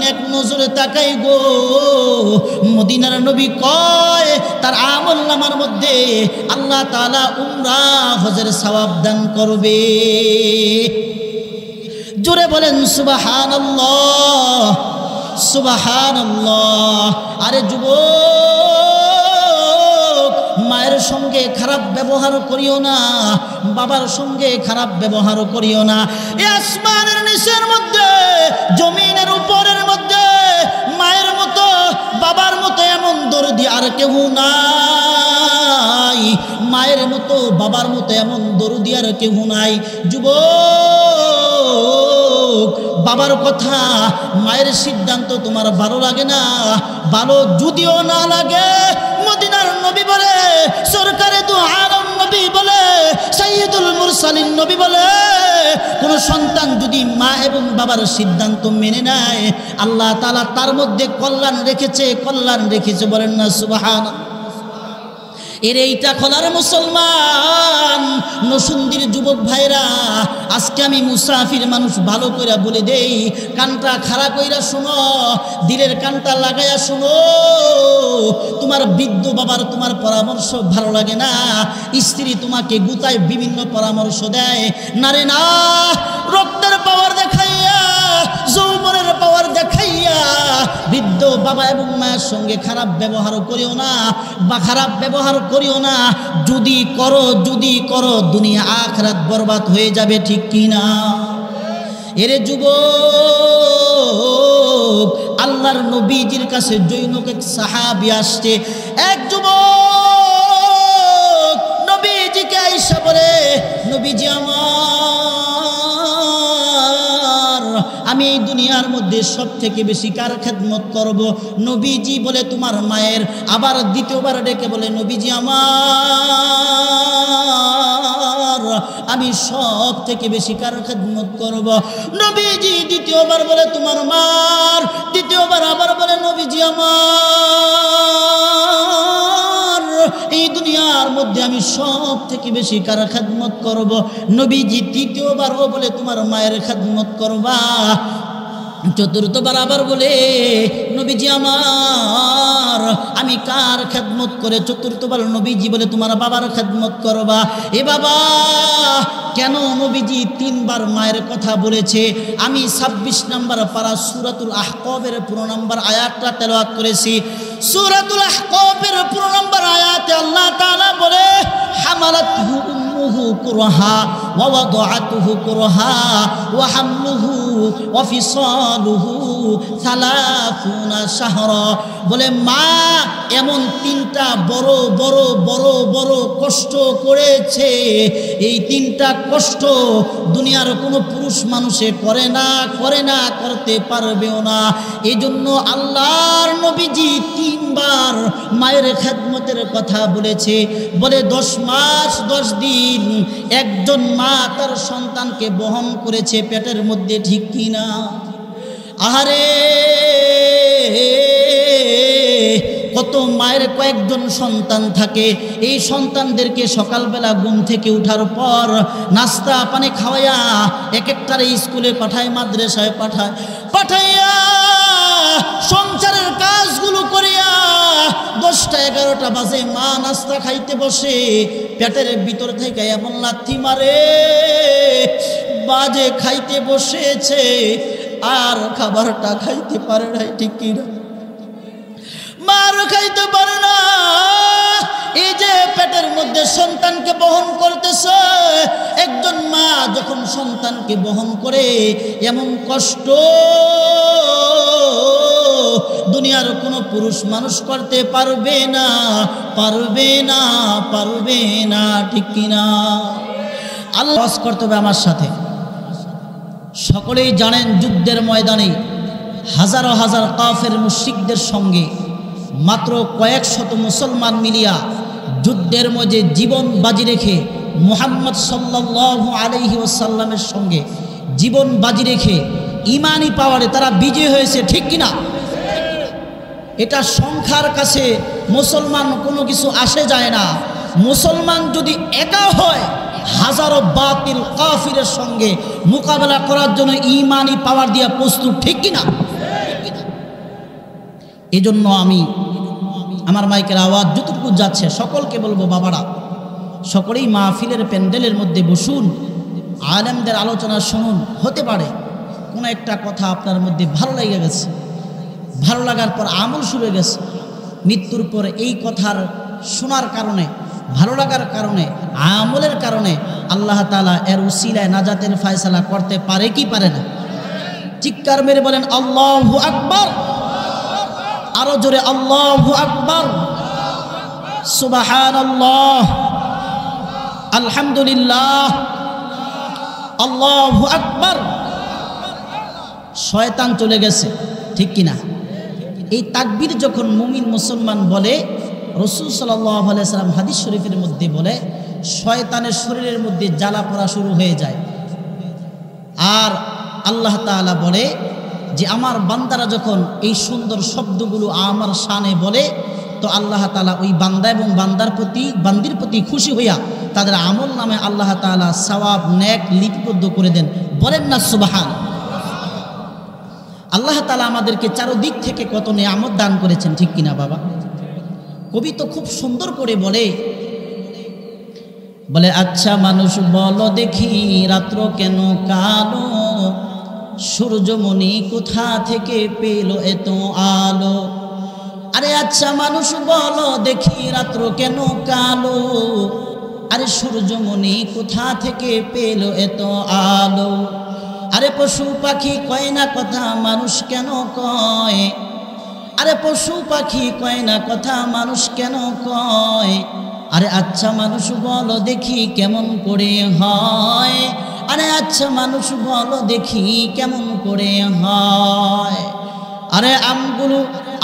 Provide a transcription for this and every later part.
এক নজরে তাকাই গো, মদিনার নবী কয় তার আমলনামার মধ্যে আল্লাহ তাআলা উমরা হজের সওয়াব দান করবে। জোরে বলেন সুবহানাল্লাহ, সুবহানাল্লাহ। আরে যুবক, মায়ের সঙ্গে খারাপ ব্যবহার করিও না, বাবার সঙ্গে খারাপ ব্যবহার করিও না। এই আসমানের নিচের মধ্যে, জমিনের উপরের মধ্যে মায়ের মতো বাবার মতো এমন দরদি আর কেউ নাই, মায়ের মতো বাবার মতো এমন দরদি আর কেউ নাই। যুবক, বাবার কথা মায়ের সিদ্ধান্ত তোমার ভালো লাগে না, ভালো যদিও না লাগে, মদিনার নবী বলে, সরকারে দু আলম নবী বলে, সাইয়্যিদুল মুরসালিন নবী বলে, কোন সন্তান যদি মা এবং বাবার সিদ্ধান্ত মেনে নেয় আল্লাহ তাআলা তার মধ্যে কল্যাণ রেখেছে, কল্যাণ রেখেছে। বলেন না সুবহানাল্লাহ। এর এইটা খোলার মুসলমান নসুন্দির যুবক ভাইরা, আজকে আমি মুসাফির মানুষ, ভালো কইরা বলে দেই, কানটা খাড়া কইরা শোনো, দিলের কানটা লাগাইয়া শোনো। তোমার বৃদ্ধ বাবার তোমার পরামর্শ ভালো লাগে না, স্ত্রী তোমাকে গুতায় বিভিন্ন পরামর্শ দেয়, না রে না, রক্তের পাওয়ার দেখাইয়া, যৌবনের পাওয়ার দেখাইয়া বৃদ্ধ বাবা এবং মায়ের সঙ্গে খারাপ ব্যবহার করিও না, বা খারাপ ব্যবহার করিও না। যদি করো দুনিয়া আখিরাত বরবাদ হয়ে যাবে, ঠিক কি না? এরে যুবক, আল্লাহর নবীজির কাছে জৈনক এক সাহাবী আসছে। এক যুবক নবীজিকে আইসা বলে, নবীজি আমি এই দুনিয়ার মধ্যে সব থেকে বেশি কার খেদমত করব? নবীজি বলে তোমার মায়ের। আবার দ্বিতীয়বার ডেকে বলে, নবীজি আমি সব থেকে বেশি কার খেদমত করব? নবীজি দ্বিতীয়বার বলে তোমার মার। তৃতীয়বার আবার বলে, নবীজি এই দুনিয়ার মধ্যে আমি সব থেকে বেশি কার খেদমত করব? নবীজি তৃতীয়বারও বলে তোমার মায়ের খেদমত করবা। চতুর্থবার আবার বলে, নবীজি আমি কার খেদমত করে? চতুর্থবার নবীজি বলে তোমার বাবার খেদমত করবা। এ বাবা, কেন নবীজি তিনবার মায়ের কথা বলেছে? আমি 26 নম্বর পারা সূরাতুল আহকাফের 15 নম্বর আয়াতটা তেলাওয়াত করেছি। সূরাতুল আহকাফের 15 নম্বর আয়াতে আল্লাহ তাআলা বলে, হামালাতহু উম্মুহু কুরহা ওয়া ওয়াদাআতুহু কুরহা ওয়া হামলুহু ওয়া ফিসালুহু 30 শাহরা। বলে মা এমন 3টা বড় বড় বড় বড় কষ্ট করেছে, এই 3টা কষ্ট দুনিয়ার কোনো পুরুষ মানুষে করে না, করতে পারবেও না। এই জন্য আল্লাহর নবীজি 3 বার মায়ের খেদমতের কথা বলেছে। বলে 10 মাস 10 দিন একজন মা তার সন্তানকে বহন করেছে পেটের মধ্যে, ঠিক কিনা? আহারে, কত মায়ের কয়েকজন সন্তান থাকে, এই সন্তানদেরকে সকালবেলা ঘুম থেকে উঠার পর নাস্তা পানি খাওয়াইয়া এক একটারে স্কুলে পাঠায়, মাদ্রাসায় পাঠাইয়া সংসারের কাজগুলো করিয়া 10টা 11টা বাজে মা নাস্তা খাইতে বসে, পেটের ভিতর থেকে এমন লাথি মারে, বাজে খাইতে বসেছে আর খাবারটা খাইতে পারে না, ঠিক কিনা? মার খাইতে পারে না। এই যে পেটের মধ্যে সন্তানকে বহন করতেছে, একজন মা যখন সন্তানকে বহন করে, এমন কষ্ট দুনিয়ার কোনো পুরুষ মানুষ করতে পারবে না, ঠিক কিনা? আল্লাহ করতে হবে আমার সাথে। সকলেই জানেন, যুদ্ধের ময়দানে হাজারো হাজার কাফের মুশরিকদের সঙ্গে মাত্র কয়েক শত মুসলমান মিলিয়া যুদ্ধের মধ্যে জীবন বাজি রেখে মুহাম্মদ সাল্লাল্লাহু আলাইহি ওয়াসাল্লামের সঙ্গে জীবন বাজি রেখে ইমানি পাওয়ারে তারা বিজয় হয়েছে, ঠিক কিনা? এটা সংখ্যার কাছে মুসলমান কোনো কিছু আসে যায় না। মুসলমান যদি একা হয়, হাজারো বাতিল কাফিরের সঙ্গে মোকাবেলা করার জন্য ইমানি পাওয়ার দিয়া প্রস্তুত, ঠিক কিনা? এজন্য আমি আমার মাইকের আওয়াজ যতটুকু যাচ্ছে সকলকে বলবো, বাবারা সকলেই মাহফিলের প্যান্ডেলের মধ্যে বসুন, আলেমদের আলোচনা শুনুন। হতে পারে কোনো একটা কথা আপনার মধ্যে ভালো লেগে গেছে, ভালো লাগার পর আমল শুরু হয়ে গেছে। মৃত্যুর পর এই কথার শোনার কারণে, ভালো লাগার কারণে, আমলের কারণে আল্লাহ তাআলা এর উসিলায় নাজাতের ফয়সালা করতে পারে কি পারে না? চিৎকার মেরে বলেন আল্লাহু আকবার, আরো জোরে আল্লাহু আকবার, সুবহানাল্লাহ, আলহামদুলিল্লাহ, আল্লাহু আকবার। শয়তান চলে গেছে, ঠিক কিনা? এই তাকবীর যখন মুমিন মুসলমান বলে, রাসূল সাল্লাল্লাহু আলাইহি ওয়াসাল্লাম হাদিস শরীফের মধ্যে বলে, শয়তানের শরীরের মধ্যে জ্বালা পোড়া শুরু হয়ে যায়। আর আল্লাহ তাআলা বলে যে আমার বান্দারা যখন এই সুন্দর শব্দগুলো আমার শানে বলে, তো আল্লাহ তাআলা ওই বান্দা এবং বান্দির প্রতি খুশি হইয়া তাদের আমল নামে আল্লাহ তাআলা সওয়াব নেক লিপিবদ্ধ করে দেন। বলেন না সুবহান। আল্লাহ তাআলা আমাদেরকে চারদিক থেকে কত নিয়ামত দান করেছেন, ঠিক কিনা বাবা? কবি তো খুব সুন্দর করে বলে আচ্ছা মানুষ বলো দেখি রাত্র কেন কালো, সূর্যমণি কোথা থেকে পেল এত আলো। আরে আচ্ছা মানুষ বলো দেখি রাত্র কেন কালো, আরে সূর্যমণি কোথা থেকে পেল এত আলো। আরে পশু পাখি কয় না কথা মানুষ কেন কয়, আরে পশু পাখি কয় না কথা মানুষ কেন কয়। আরে আচ্ছা মানুষ বলো দেখি কেমন করে হয়, আরে আচ্ছা মানুষ বলো দেখি কেমন করে হয়। আরে আমগুলো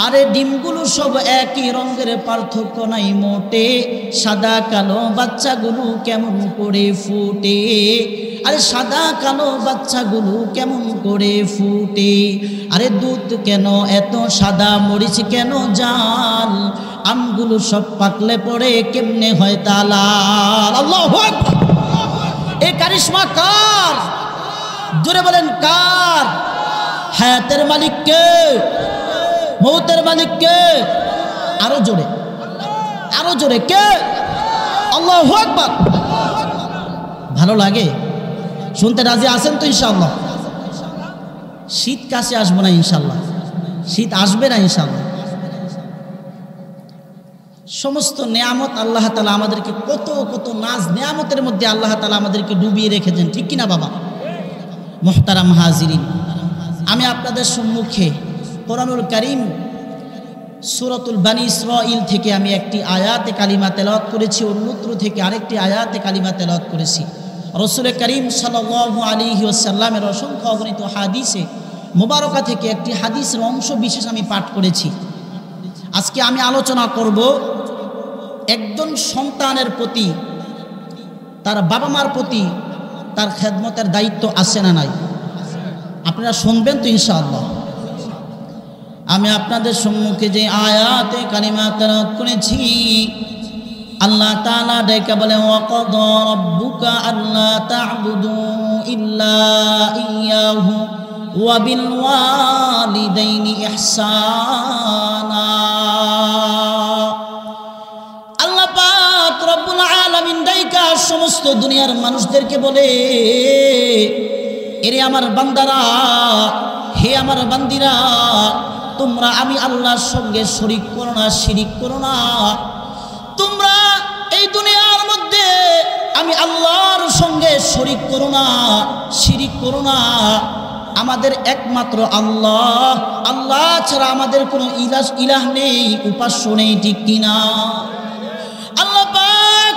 আরে ডিমগুলো সব একই রঙের, পার্থক্য নাই মোটে, সাদা কালো বাচ্চাগুলো কেমন করে ফুটে। আরে সাদা কালো বাচ্চাগুলো কেমন করে ফুটে। আরে দুধ কেন এত সাদা, মরিচ কেন জাল, আমগুলো সব পাকলে পরে কেমনে হয় তালাল। আল্লাহু আকবার। এই কারিশমা কার? জোরে বলেন কার? হায়াতের মালিক কে? মৌতের মালিক কে? আরো জোরে, আরো জোরে কে? আল্লাহু আকবার। ভালো লাগে শুনতে? রাজি আছেন তো ইনশাআল্লাহ? শীত কাছে আসবো না ইনশাআল্লাহ, শীত আসবে না ইনশাআল্লাহ। সমস্ত নিয়ামত আল্লাহ তাআলা আমাদেরকে কত কত নাজ নিয়ামতের মধ্যে আল্লাহ তাআলা আমাদেরকে ডুবিয়ে রেখেছেন, ঠিক কিনা বাবা? মুহতারাম হাজিরিন, আমি আপনাদের সম্মুখে কোরআনুল কারীম সূরাতুল বানী ইসরাঈল থেকে আমি একটি আয়াতে কালিমা তেলাওয়াত করেছি, অন্যত্র থেকে আরেকটি আয়াতে কালিমা তেলাওয়াত করেছি। রাসূল করিম সাল্লাল্লাহু আলাইহি ওয়াসাল্লামের অসংখ্য অগণিত হাদিসে মুবারকা থেকে একটি হাদিসের অংশ বিশেষ আমি পাঠ করেছি। আজকে আমি আলোচনা করব একজন সন্তানের প্রতি, তার বাবা মার প্রতি তার খেদমতের দায়িত্ব আছে না নাই? আপনারা শুনবেন তো ইনশাআল্লাহ? আমি আপনাদের সম্মুখে যে আয়াতে কালিমা তেলাওয়াত করেছি, আল্লাহ তাআলা ডেকে বলে ওয়াকাদা রাব্বুকা আল্লা তা'বুদু ইল্লা ইয়াহু ওয়া বিল ওয়ালিদাইনি ইহসানা। আল্লাহ পাক রব্বুল আলামিন ডাইকা সমস্ত দুনিয়ার মানুষদেরকে বলে, এরে আমার বান্দারা, হে আমার বান্দিরা, তোমরা আমি আল্লাহর সঙ্গে শরীক করো না, শিরিক করো না। তোমরা এই দুনিয়ার মধ্যে আমি আল্লাহর সঙ্গে শরীক করো না, শিরিক করো না। আমাদের একমাত্র আল্লাহ, আল্লাহ ছাড়া আমাদের কোনো ইলাহ নেই, উপাস্য নেই, ঠিক কিনা? আল্লাহ পাক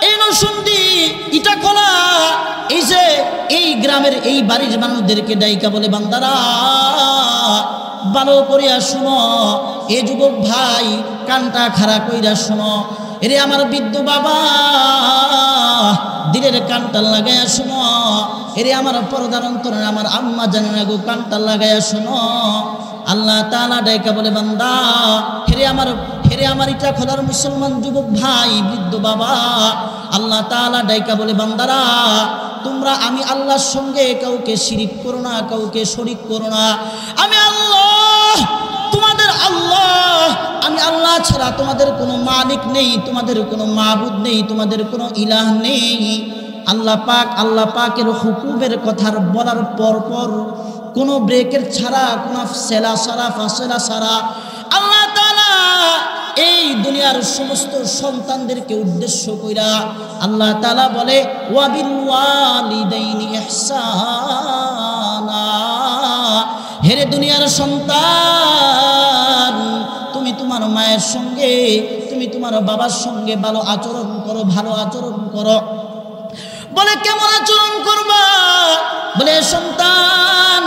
এই নরসিংদী ইটাখোলা এই যে এই গ্রামের এই বাড়ির মানুষদেরকে ডাইকা বলে, বান্দারা ভালো করিয়া শুনো, এ যুবক ভাই কানটা খাড়া কইরা শুনো, এরে আমার বৃদ্ধ বাবা দিলের কানটা লাগাইয়া শুনো, এরে আমার পর্দার অন্তরে আমার আম্মা জানেন গো কানটা লাগাইয়া শুনো। আল্লাহ তাআলা ডাইকা বলে, বান্দা হেরে আমার ইটা খোলার মুসলমান যুবক ভাই, বৃদ্ধ বাবা, আল্লাহ তাআলা ডাইকা বলে, বান্দারা তোমরা আমি আল্লাহর সঙ্গে কাউকে শিরিক করো না, কাউকে শরীক করো না। আমি আল্লাহ তোমাদের আল্লাহ ছাড়া তোমাদের কোনো মালিক নেই, তোমাদের কোনো মাবুদ নেই, তোমাদের কোনো ইলাহ নেই। আল্লাহ পাকের হুকুমের কথা বলার পর কোনো ব্রেকের ছাড়া, কোনো সেলা ছাড়া, ফাসলা ছাড়া আল্লাহ তাআলা এই দুনিয়ার সমস্ত সন্তানদেরকে উদ্দেশ্য কইরা আল্লাহ তাআলা বলে ওয়াবিল ওয়ালিদাইনি ইহসানা। হেরে দুনিয়ার সন্তান, তুমি তোমার মায়ের সঙ্গে, তুমি তোমার বাবার সঙ্গে ভালো আচরণ করো, ভালো আচরণ করো। বলে কেমন আচরণ করবা? বলে সন্তান,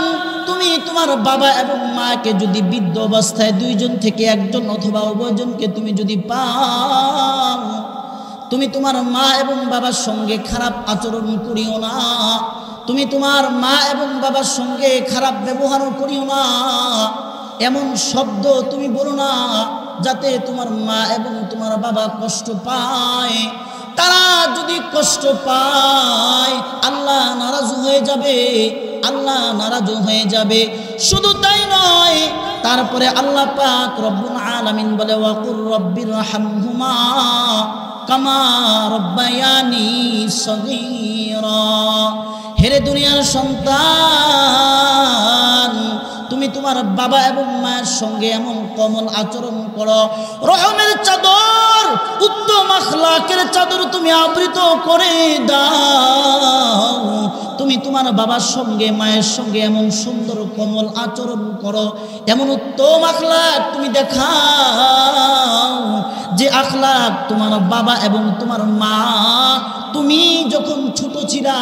তুমি তোমার বাবা এবং মাকে যদি বৃদ্ধ অবস্থায় দুইজন থেকে একজন অথবা উভয়জনকে তুমি যদি পাও, তুমি তোমার মা এবং বাবার সঙ্গে খারাপ আচরণ করিও না। তুমি তোমার মা এবং বাবার সঙ্গে খারাপ ব্যবহারও করিও না। এমন শব্দ তুমি বলো না যাতে তোমার মা এবং তোমার বাবা কষ্ট পায়। তারা যদি কষ্ট পায় আল্লাহ নারাজ হয়ে যাবে, আল্লাহ নারাজ হয়ে যাবে। শুধু তাই নয়, তারপরে আল্লাহ পাক রব্বুল আলামিন বলে ওয়াকুর রব্বির রাহমহুমা কামা রব্বায়ানি সগীরা। হেরে দুনিয়ার সন্তান, তুমি তোমার বাবা এবং মায়ের সঙ্গে এমন কোমল আচরণ করো, রহমের চাদর, উত্তম আখলাকের চাদর তুমি আবৃত করে দাও। তুমি তোমার বাবার সঙ্গে মায়ের সঙ্গে এমন সুন্দর কোমল আচরণ করো, এমন উত্তম আখলাক তুমি দেখাও যে আখলাক তোমার বাবা এবং তোমার মা, তুমি যখন ছোট ছিলা,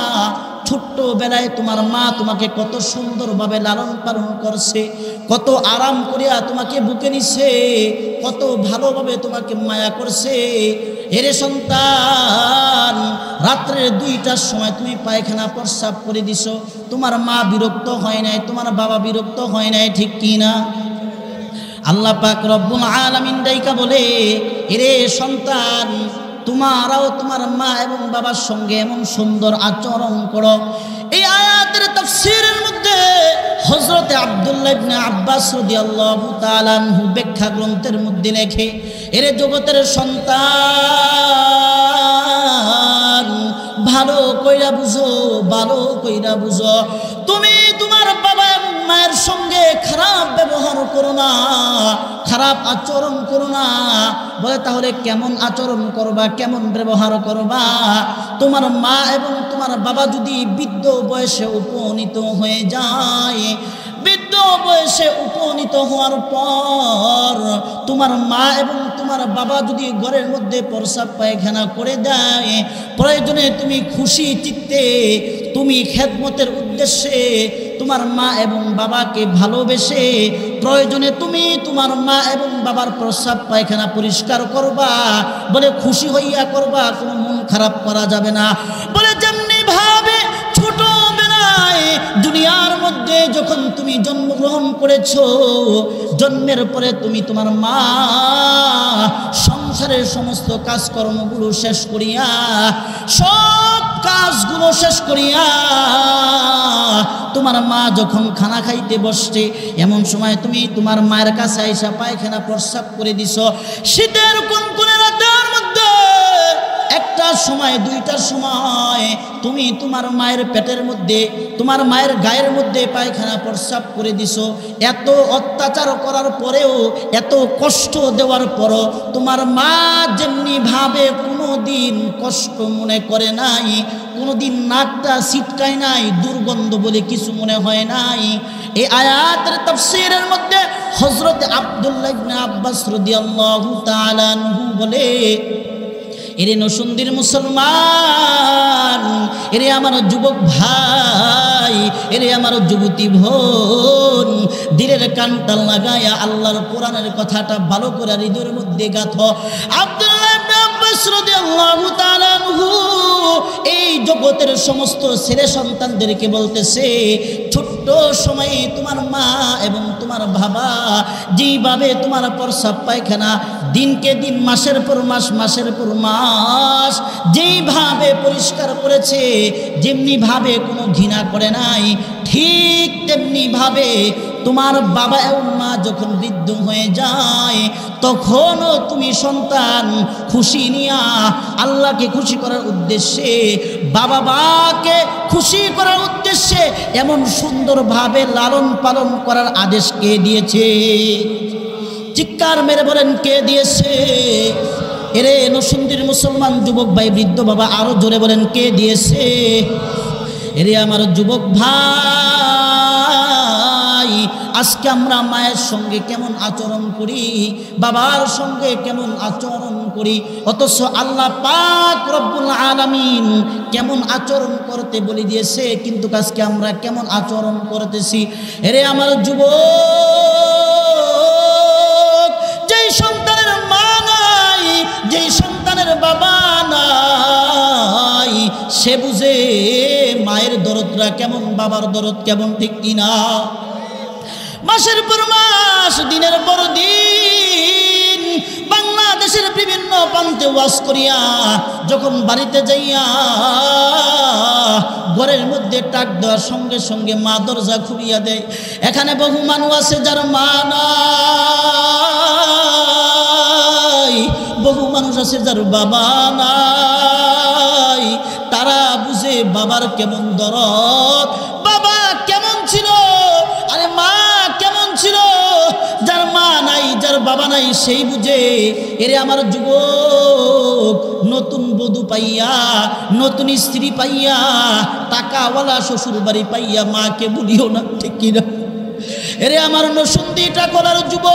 ছোট্টবেলায় তোমার মা তোমাকে কত সুন্দরভাবে লালন পালন করছে, কত আরাম করিয়া তোমাকে বুকে নিছে, কত ভালোভাবে তোমাকে মায়া করছে। এরে সন্তান, রাত্রের 2টার সময় তুমি পায়খানা প্রস্রাব করে দিছো, তোমার মা বিরক্ত হয় নাই, তোমার বাবা বিরক্ত হয় নাই, ঠিক কি না? আল্লাহ পাক রব্বুল আলামিন ডাইকা বলে এরে সন্তান, তোমারাও তোমার মা এবং বাবার সঙ্গে এমন সুন্দর আচরণ করো। এই আয়াতের তাফসীরের মধ্যে হযরত আব্দুল্লাহ ইবনে আব্বাস রাদিয়াল্লাহু তাআলা আনহু ব্যাখ্যা গ্রন্থের মধ্যে লেখে, এরে জগতের সন্তান, ভালো কইরা বুঝো, ভালো কইরা বুঝো। তুমি তোমার বাবা এবং মায়ের সঙ্গে খারাপ ব্যবহার করো না, খারাপ আচরণ করো না। বলে তাহলে কেমন আচরণ করবা, কেমন ব্যবহার করবা? তোমার মা এবং তোমার বাবা যদি বৃদ্ধ বয়সে উপনীত হয়ে যায়, বৃদ্ধ বয়সে উপনীত হওয়ার পর তোমার মা এবং তোমার বাবা যদি ঘরের মধ্যে প্রস্রাব পায়খানা করে দেয়, প্রয়োজনে তুমি খুশি চিত্তে, তুমি খেদমতের উদ্দেশ্যে তোমার মা এবং বাবাকে ভালোবেসে প্রয়োজনে তুমি তোমার মা এবং বাবার প্রস্রাব পায়খানা পরিষ্কার করবা। বলে খুশি হইয়া করবা, কোনো মন খারাপ করা যাবে না। বলে যেমনি ভাবে ছোটবেলায় দুনিয়ার মধ্যে যখন তুমি জন্মগ্রহণ করেছো, জন্মের পরে তুমি তোমার মা সংসারের সমস্ত কাজকর্মগুলো শেষ করিয়া, সব কাজগুলো শেষ করিয়া তোমার মা যখন খানা খাইতে বসছে, এমন সময় তুমি তোমার মায়ের কাছে আইসা পায়খানা প্রস্রাব করে দিছো। শীতের কোন রাতের মধ্যে 1টার সময়, 2টার সময় তুমি তোমার মায়ের পেটের মধ্যে, তোমার মায়ের গায়ের মধ্যে পায়খানা প্রস্রাব করে দিছো। এত অত্যাচার করার পরেও, এত কষ্ট দেওয়ার পরও তোমার মা যেমনি ভাবে কোনোদিন কষ্ট মনে করে নাই, কোনোদিন নাকটা ছিটকায় নাই, দুর্গন্ধ বলে কিছু মনে হয় নাই। এই আয়াতের তাফসীরের মধ্যে হযরত আব্দুল্লাহ ইবনে আব্বাস রাদিয়াল্লাহু তাআলা আনহু বলে, এরে নসুন্দির মুসলমান, এরে আমার যুবক ভাই, এরে আমার যুবতী বোন, দিলের কানটা লাগায়া আল্লাহর কোরআনের কথাটা ভালো করে হৃদয়ের মধ্যে গাঁথো। আব্দুল্লাহ ইবনে আব্বাস রাদিয়াল্লাহু তাআলা আনহু এই জগতের সমস্ত ছেলে সন্তানদেরকে বলতেছে, ছোট্ট সময়ে তোমার মা এবং তোমার বাবা যেইভাবে তোমার প্রস্রাব পায়খানা দিনকে দিন, মাসের পর মাস, মাসের পর মাস যেইভাবে পরিষ্কার করেছে, যেমনি ভাবে কোনো ঘৃণা করে নাই, ঠিক তেমনি ভাবে তোমার বাবা এবং মা যখন বৃদ্ধ হয়ে যায় তখনও তুমি সন্তান খুশি নিয়া আল্লাহকে খুশি করার উদ্দেশ্যে, বাবা মাকে খুশি করার উদ্দেশ্যে এমন সুন্দরভাবে লালন পালন করার আদেশ কে দিয়েছে? চিৎকার মেরে বলেন কে দিয়েছে? এরে নসুন্দির মুসলমান যুবক ভাই, বৃদ্ধ বাবা, আরো জোরে বলেন কে দিয়েছে? এরে আমার যুবক ভাই, আজকে আমরা মায়ের সঙ্গে কেমন আচরণ করি, বাবার সঙ্গে কেমন আচরণ করি, অথচ আল্লাহ পাক রব্বুল আলামিন কেমন আচরণ করতে বলে দিয়েছে, কিন্তু আজকে আমরা কেমন আচরণ করতেছি? এরে আমার যুবক, যেই সন্তানের মা নাই, যেই সন্তানের বাবা নাই, সে বুঝে মায়ের দরদরা কেমন, বাবার দরদ কেমন, ঠিক কিনা? মাসের পর মাস, দিনের পর দিন বাংলাদেশের বিভিন্ন প্রান্তে ওয়াজ করিয়া যখন বাড়িতে যাইয়া ঘরের মধ্যে টাক দেওয়ার সঙ্গে সঙ্গে মা দরজা খুলিয়া দেয়। এখানে বহু মানুষ আছে যার মা নাই, বহু মানুষ আছে যার বাবা নাই। তারা বুঝে বাবার কেমন দরদ, বাবা কেমন ছিল, আরে মা কেমন ছিল। যার মা নাই, যার বাবা নাই, সেই বুঝে। এরে আমার যুবক, নতুন বধূ পাইয়া, নতুন স্ত্রী পাইয়া, টাকাওয়ালা শ্বশুর বাড়ি পাইয়া মাকে বলিও না, ঠিক কিনা? এরে আমার নসুন্দিটা করার যুবক,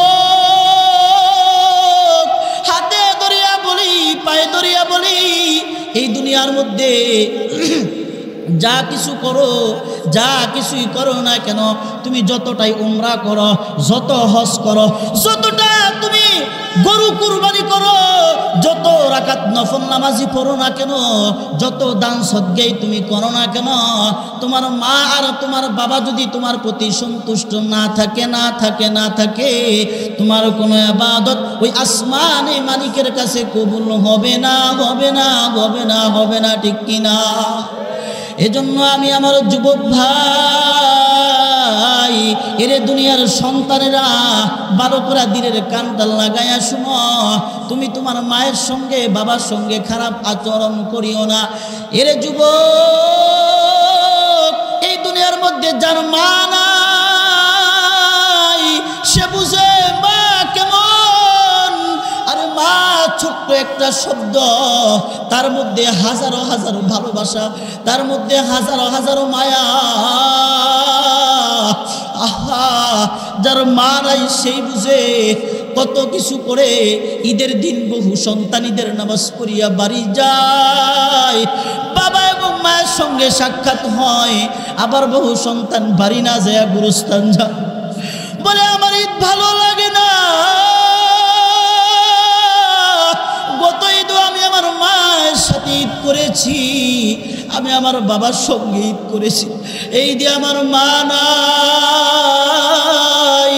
হাতে ধরিয়া বলি, পায়ে ধরিয়া বলি, এই দুনিয়ার মধ্যে যা কিছু করো, যা কিছুই করো না কেন, তুমি যতটাই উমরা করো, যত হজ করো, যতটা তুমি গরু কুরবানি করো, যত রাকাত নফল নামাজি পড়ো না কেন, যত দান সদকাই তুমি করো না কেন, তোমার মা আর তোমার বাবা যদি তোমার প্রতি সন্তুষ্ট না থাকে, তোমার কোনো ইবাদত ওই আসমানে মালিকের কাছে কবুল হবে না, ঠিক কিনা? এজন্য আমি আমার যুবক ভাই, এরে দুনিয়ার সন্তানেরা ভালো করে দিলের কানটা লাগাইয়া শুনো, তুমি তোমার মায়ের সঙ্গে বাবার সঙ্গে খারাপ আচরণ করিও না। এরে যুবক, এই দুনিয়ার মধ্যে যার মা নাই, সে বুঝে মা কেমন। আরে মা ছোট্ট একটা শব্দ, তার মধ্যে হাজারো হাজারো ভালোবাসা, তার মধ্যে হাজারো হাজারো মায়া। আহা, যার মা নাই সেই বুঝে কত কিছু করে। ঈদের দিন বহু সন্তান ঈদের নামাজ পড়িয়া বাড়ি যায়, বাবা এবং মায়ের সঙ্গে সাক্ষাৎ হয়। আবার বহু সন্তান বাড়ি না যায় গুরুস্থান যায়, বলে আমার ঈদ ভালো লাগে না। গত ঈদও আমি আমার মায়ের সাথে ঈদ করেছি, আমি আমার বাবার সঙ্গে ঈদ করেছি, এই দিয়ে আমার মা নাই,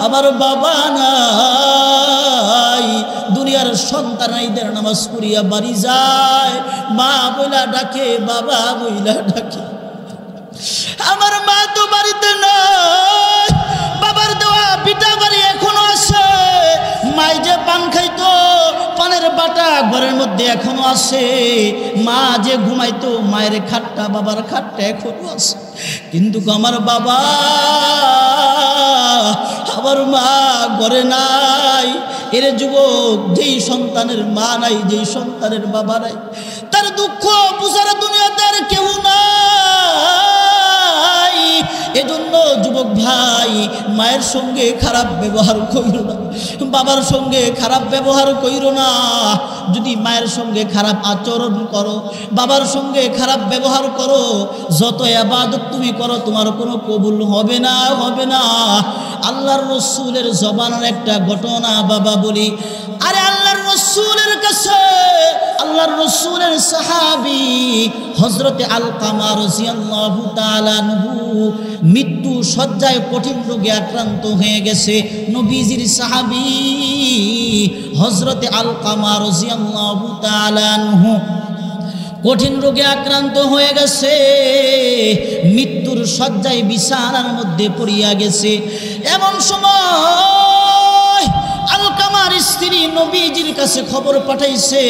আমার বাবা নাই। দুনিয়ার সন্তান ঈদের নামাজ পড়িয়া বাড়ি যায়, মা বইলা ডাকে, বাবা বইলা ডাকে। আমার মা তো বাড়িতে নাই, বাবার দেওয়া পিঠা বাড়ি এখনো আছে, মাই যে পান খাইতো, পানের বাটা ঘরের মধ্যে এখনো আছে, মা যে ঘুমাইতো, মায়ের খাটটা, বাবার খাটটা এখনো আছে। কিন্তু আমার বাবা, আমার মা ঘরে নাই। এর যুবক, যেই সন্তানের মা নাই, যেই সন্তানের বাবা নাই, তার দুঃখ বুঝার দুনিয়াতে আর কেউ নাই। এজন্য যুবক ভাই, মায়ের সঙ্গে খারাপ ব্যবহার কইরো না, বাবার সঙ্গে খারাপ ব্যবহার কইরো না। যদি মায়ের সঙ্গে খারাপ আচরণ করো, বাবার সঙ্গে খারাপ ব্যবহার করো, যত ইবাদত তুমি করো, তোমার কোনো কবুল হবে না। আল্লাহর রসুলের জবানের একটা ঘটনা বাবা বলি। আরে আল্লাহর রসুলের কাছে, আল্লাহর রসুলের সাহাবী হযরতে আলকামা রাদিয়াল্লাহু তাআলা আনহু মৃত্যু শয্যায় কঠিন রোগে আক্রান্ত হয়ে গেছে। নবীজির সাহাবী হযরতে আলকামা রাদিয়াল্লাহু তাআলা আনহু কঠিন রোগে আক্রান্ত হয়ে গেছে, মৃত্যুর শয্যায় বিছানার মধ্যে পড়িয়া গেছে। এমন সময় আলকামার স্ত্রী নবীজির কাছে খবর পাঠাইছে,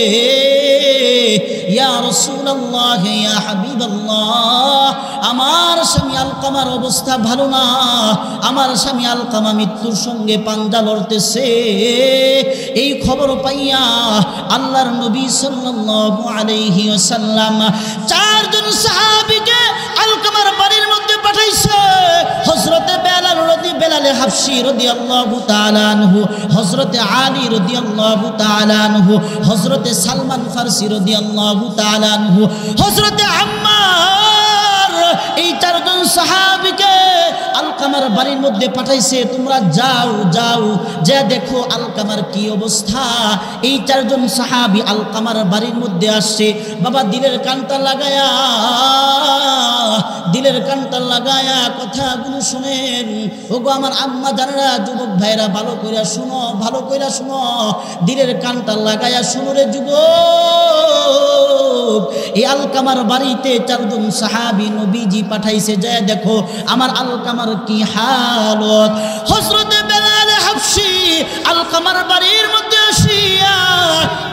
ইয়া রাসূলুল্লাহ, ইয়া হাবিবাল্লাহ, আমার স্বামী আলকামার অবস্থা ভালো না, আমার স্বামী আলকামা মৃত্যুর সঙ্গে পাঞ্জা লড়তেছে। এই খবর পাইয়া আল্লাহর নবী সাল্লাল্লাহু আলাইহি ওয়াসাল্লাম চারজন সাহাবীকে আলকামার বাড়ির মধ্যে পাঠাইছে। হযরতে বেলাল হাবশী রাদিয়াল্লাহু তাআলা আনহু, হযরতে আলী রাদিয়াল্লাহু তাআলা আনহু, হযরতে সালমান ফারসি রাদিয়াল্লাহু তাআলা আনহু, হযরতে আম্মার, এই চারজন সাহাবীকে আলকামার বাড়ির মধ্যে পাঠাইছে। তোমরা যাও যাও, যা দেখো আলকামার কি অবস্থা। এই চারজন সাহাবী আলকামার বাড়ির মধ্যে আসছে। বাবা দিলের কানটা লাগায়া কথাগুলো শুনেন। ওগো আমার আম্মা জানেরা, যুবক ভাইরা, ভালো কইরা শুনো, ভালো কইরা শুনো, দিলের কানটা লাগায়া শুনো রে যুবক। এই আলকামার বাড়িতে চারজন সাহাবী নবীজি পাঠাইছে, যায় দেখো আমার আলকামার কি হালত। হযরতে বেলাল হাবশী আলকামার বাড়ির মধ্যে আসিয়া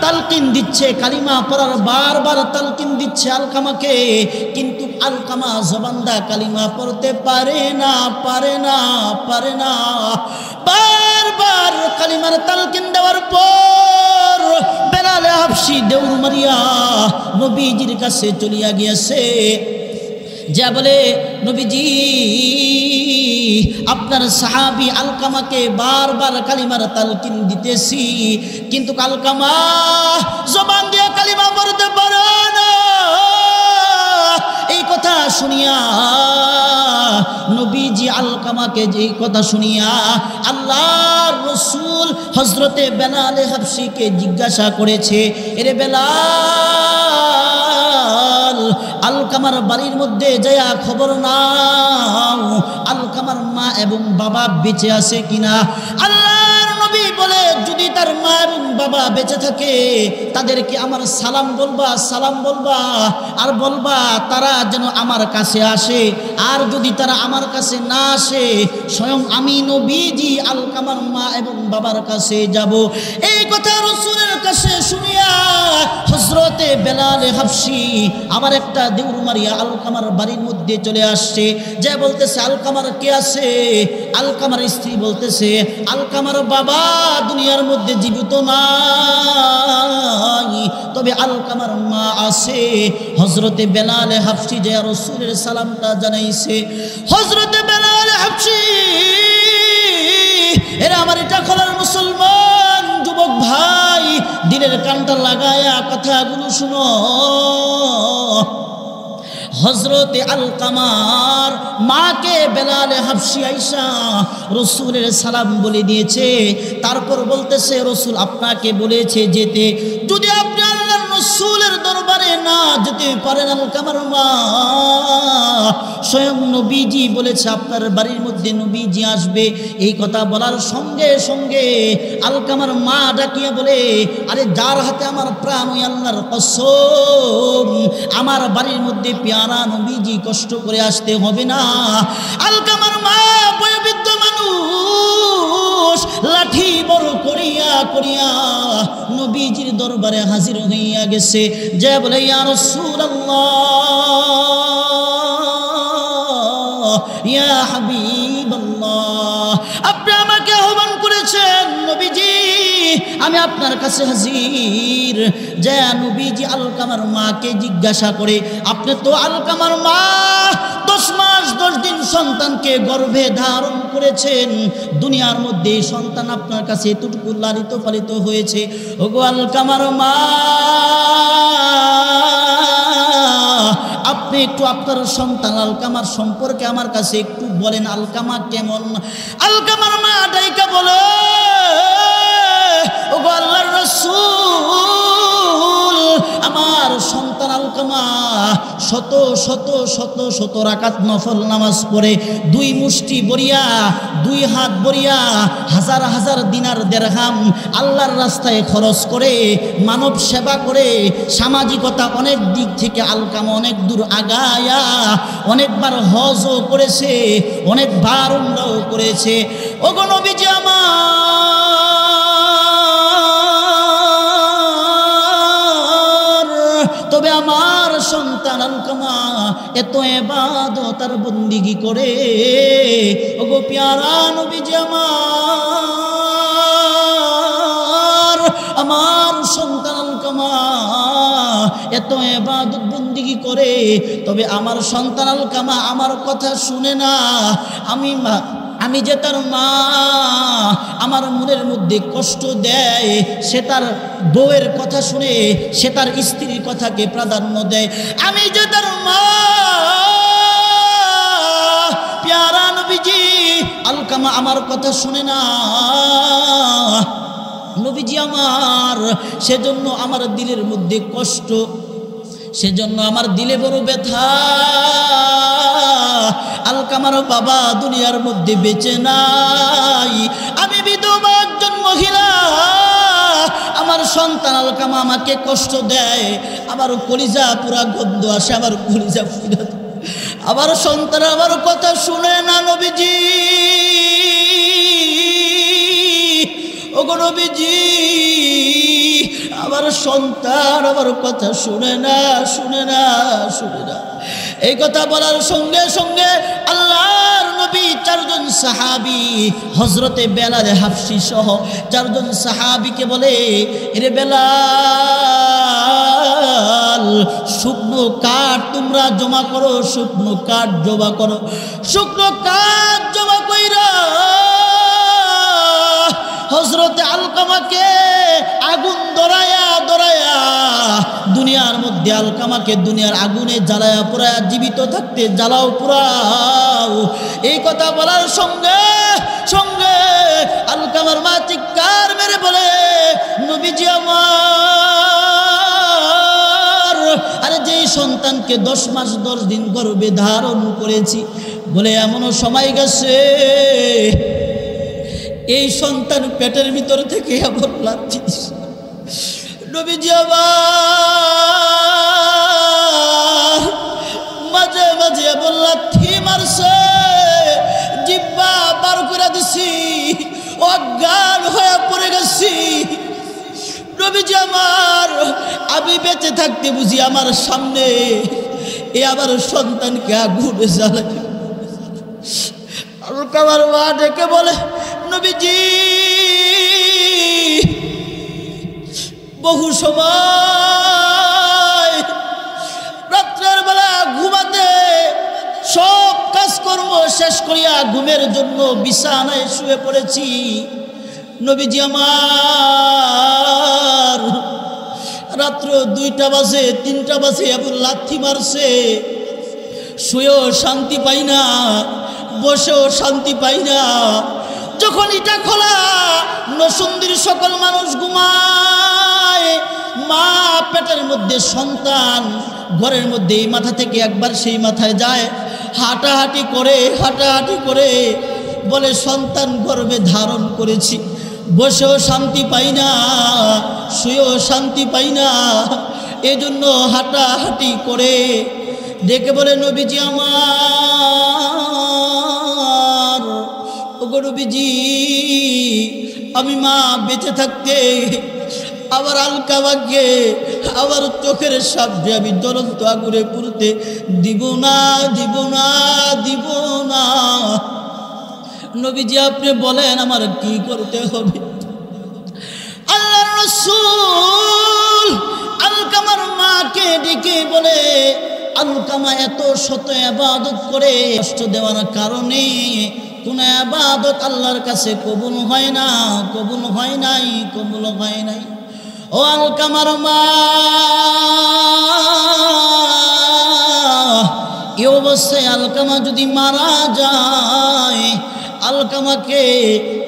তালকিন দিচ্ছে, কালিমা পড়ার বারবার তালকিন দিচ্ছে আলকামাকে, কিন্তু আলকামা জবানদা কালিমা পড়তে পারে না। বারবার কালিমার তালকিন দেওয়ার পর বেলাল হাবশী দেউর মারিয়া নবীজির কাছে চলিয়া গিয়েছে। যা বলে, নবীজি আপনার সাহাবী আলকামাকে বারবার কালিমার তালকিন দিতেছি, কিন্তু আলকামা জবান দিয়ে কালিমা পড়তে পারে না। এই কথা শুনিয়া নবীজি আলকামাকে যে কথা শুনিয়া আল্লাহর রাসূল হযরতে বেলাল হাবশীকে জিজ্ঞাসা করেছে, এরে বেলাল, আলকামার বাড়ির মধ্যে যায়া খবর নাও আলকামার মা এবং বাবা বেঁচে আছে কিনা। আল্লাহর নবী বলে, যদি তার মা এবং বাবা বেঁচে থাকে তাদেরকে আমার সালাম বলবা, আর বলবা তারা যেন আমার কাছে আসে। আর যদি তারা আমার কাছে না আসে, স্বয়ং আমি নবীজি আলকামার মা এবং বাবার কাছে যাব। এই কথা রাসূলের কাছে শুনিয়া হযরতে বেলাল হাবশী আবার একটা দেউর মারিয়া আলকামার বাড়ির মধ্যে চলে আসছে। যে বলতেছে, আলকামার কে আছে? আলকামার স্ত্রী বলতেছে, আলকামার বাবা দুনিয়ার মধ্যে জীবিত নাই, তবে আলকামার মা আছে। হযরতে বেলাল হাবশী যে রাসূলের সালামটা জানাইছে। হযরতে বেলাল হাবশী, এরা আমার এটা খোলার মুসলমান যুবক ভাই, দিলের কানটা লাগায়া কথাগুলো শুনো। হযরতে আলকামার মাকে বেলাল হাবশী আয়েশা রাসূলের সালাম বলে দিয়েছে। তারপর বলতেছে, রাসূল আপনাকে বলেছে যেতে, যদি আপনি আল্লাহর রাসূলের দরবারে না যেতে পারেন আলকামার মা, স্বয়ং নবীজি বলেছে আপনার বাড়ির মধ্যে নবীজি আসবে। এই কথা বলার সঙ্গে সঙ্গে আলকামার মা ডাকিয়া বলে, আরে যার হাতে আমার প্রাণ, ওই আল্লাহর কসম, আমার বাড়ির মধ্যে পেয়ারা নবীজি কষ্ট করে আসতে হবে না। আলকামার মা বয়োবৃদ্ধ মানুষ, লাঠি বড় করিয়া নবীজির দরবারে হাজির হইয়া গেছে। যে বলে, ইয়া রাসূলুল্লাহ, ইয়া হাবিবাল্লাহ, আপনি আমাকে আহ্বান করেছেন নবীজি, আমি আপনার কাছে হাজির। যে নবীজি আলকামার মাকে জিজ্ঞাসা করে, আপনি তো আলকামার মা 10 মাস 10 দিন সন্তানকে গর্ভে ধারণ করেছেন, দুনিয়ার মধ্যে সন্তান আপনার কাছে এতটুকু লালিত পালিত হয়েছে। ওগো আলকামার মা, আপনি একটু আপনার সন্তান আলকামার সম্পর্কে আমার কাছে একটু বলেন, আলকামা কেমন? আলকামার মা ডাইকা বলে, ওগো আল্লাহর রাসূল, আমার সন্তান আলকামা শত শত শত শত রাকাত নফল নামাজ পড়ে, 2 মুষ্টি বরিয়া, 2 হাত বরিয়া, হাজার হাজার দিনার দিরহাম আল্লাহর রাস্তায় খরচ করে, মানব সেবা করে, সামাজিকতা অনেক দিক থেকে আলকামা অনেক দূর আগায়া অনেকবার হজও করেছে, অনেকবার উমরাও করেছে। ওগো নবীজি আমার, তবে আমার সন্তান আলকামা এত ইবাদত আর বন্দিগি করে। ওগো প্যারা নবীজি আমার সন্তান আলকামা এত ইবাদত বন্দিগি করে, তবে আমার সন্তান আলকামা আমার কথা শুনে না। আমি যে তার মা, আমার মনের মধ্যে কষ্ট দেয়, সে তার বউয়ের কথা শুনে, সে তার স্ত্রীর কথাকে প্রাধান্য দেয়। আমি যে তার মা, প্যারা নবীজি আলকামা আমার কথা শুনে না নবীজি আমার, সেজন্য আমার দিলের মধ্যে কষ্ট, সেজন্য আমার দিলে বড় ব্যথা। আলকামার বাবা দুনিয়ার মধ্যে বেঁচে নাই, আমি বিধবা একজন মহিলা, আমার সন্তান আলকামা আমাকে কষ্ট দেয়, আমার কলিজা পুরা গন্ধ আসে, আমার কলিজা পুরা, আমার সন্তান আমার কথা শুনে না নবীজি। ওগো নবীজি আমার সন্তান আমার কথা শুনে না, শুনে না, শুনে না। এই কথা বলার সঙ্গে সঙ্গে আল্লাহর নবী 4 জন সাহাবী, হযরতে বেলাল হাফসি সহ 4 জন সাহাবীকে বলে, এরে বেলাল, শুকনো কাঠ তোমরা জমা করো, শুকনো কাঠ জমা করো। শুকনো কাঠ জমা কইরা হযরতে আলকামাকে আগুন ধরায়া ধরায়া দুনিয়ার মধ্যে আলকামাকে দুনিয়ার আগুনে জ্বালায়া পোড়ায়া, জীবিত থাকতে জ্বালাও পোড়াও। এই কথা বলার সঙ্গে সঙ্গে আলকামার মা চিৎকার মেরে বলে, নবীজি আমার, আরে যেই সন্তানকে 10 মাস 10 দিন গর্ভে ধারণ করেছি, বলে এমনও সময় গেছে এই সন্তান পেটের ভিতর থেকে এমন লাগছিস। নবীজি আমার মাঝে মাঝে এমন লাথি মারছে, জিব্বা বার করে দিছি, অজ্ঞান হয়ে পড়ে গেছি। নবীজি আমার, আমি বেঁচে থাকতে বুঝি আমার সামনে এ আমার সন্তানকে আগুনে জ্বালায়। আলকামার মা ডেকে বলে, নবীজি বহু সময় রাত্রের বেলা ঘুমাতে সব কাজকর্ম শেষ করিয়া ঘুমের জন্য বিছানায় শুয়ে পড়েছি। নবীজি আমার রাত্র 2টা বাজে 3টা বাজে এমন লাথি মারছে, শুয়েও শান্তি পাই না, বসেও শান্তি পাই না। যখন এটা খোলা নসুন্দির সকল মানুষ ঘুমায়, মা পেটের মধ্যে সন্তান, ঘরের মধ্যে এই মাথা থেকে একবার সেই মাথায় যায়, হাঁটাহাঁটি করে হাঁটাহাঁটি করে বলে সন্তান গর্ভে ধারণ করেছি, বসেও শান্তি পাই না, শুয়েও শান্তি পাই না, এজন্য হাঁটাহাঁটি করে ডেকে বলে, নবীজি আমার, ওগো নবীজি, আমি মা বেঁচে থাকতে আবার আলকামাকে আমার চোখের সামনে আমি জ্বলন্ত আগুনে পুড়তে দিব না, দিব না, দিব না। নবীজি আপনি বলেন আমার কি করতে হবে? আল্লাহর রাসূল আলকামার মাকে ডেকে বলে, আলকামা এত শত ইবাদত করে, কষ্ট দেওয়ার কারণে কোন ইবাদত আল্লাহর কাছে কবুল হয় না, কবুল হয় নাই, কবুল হয় নাই। ও আলকামার মা, এই অবস্থায় আলকামা যদি মারা যায়, আলকামাকে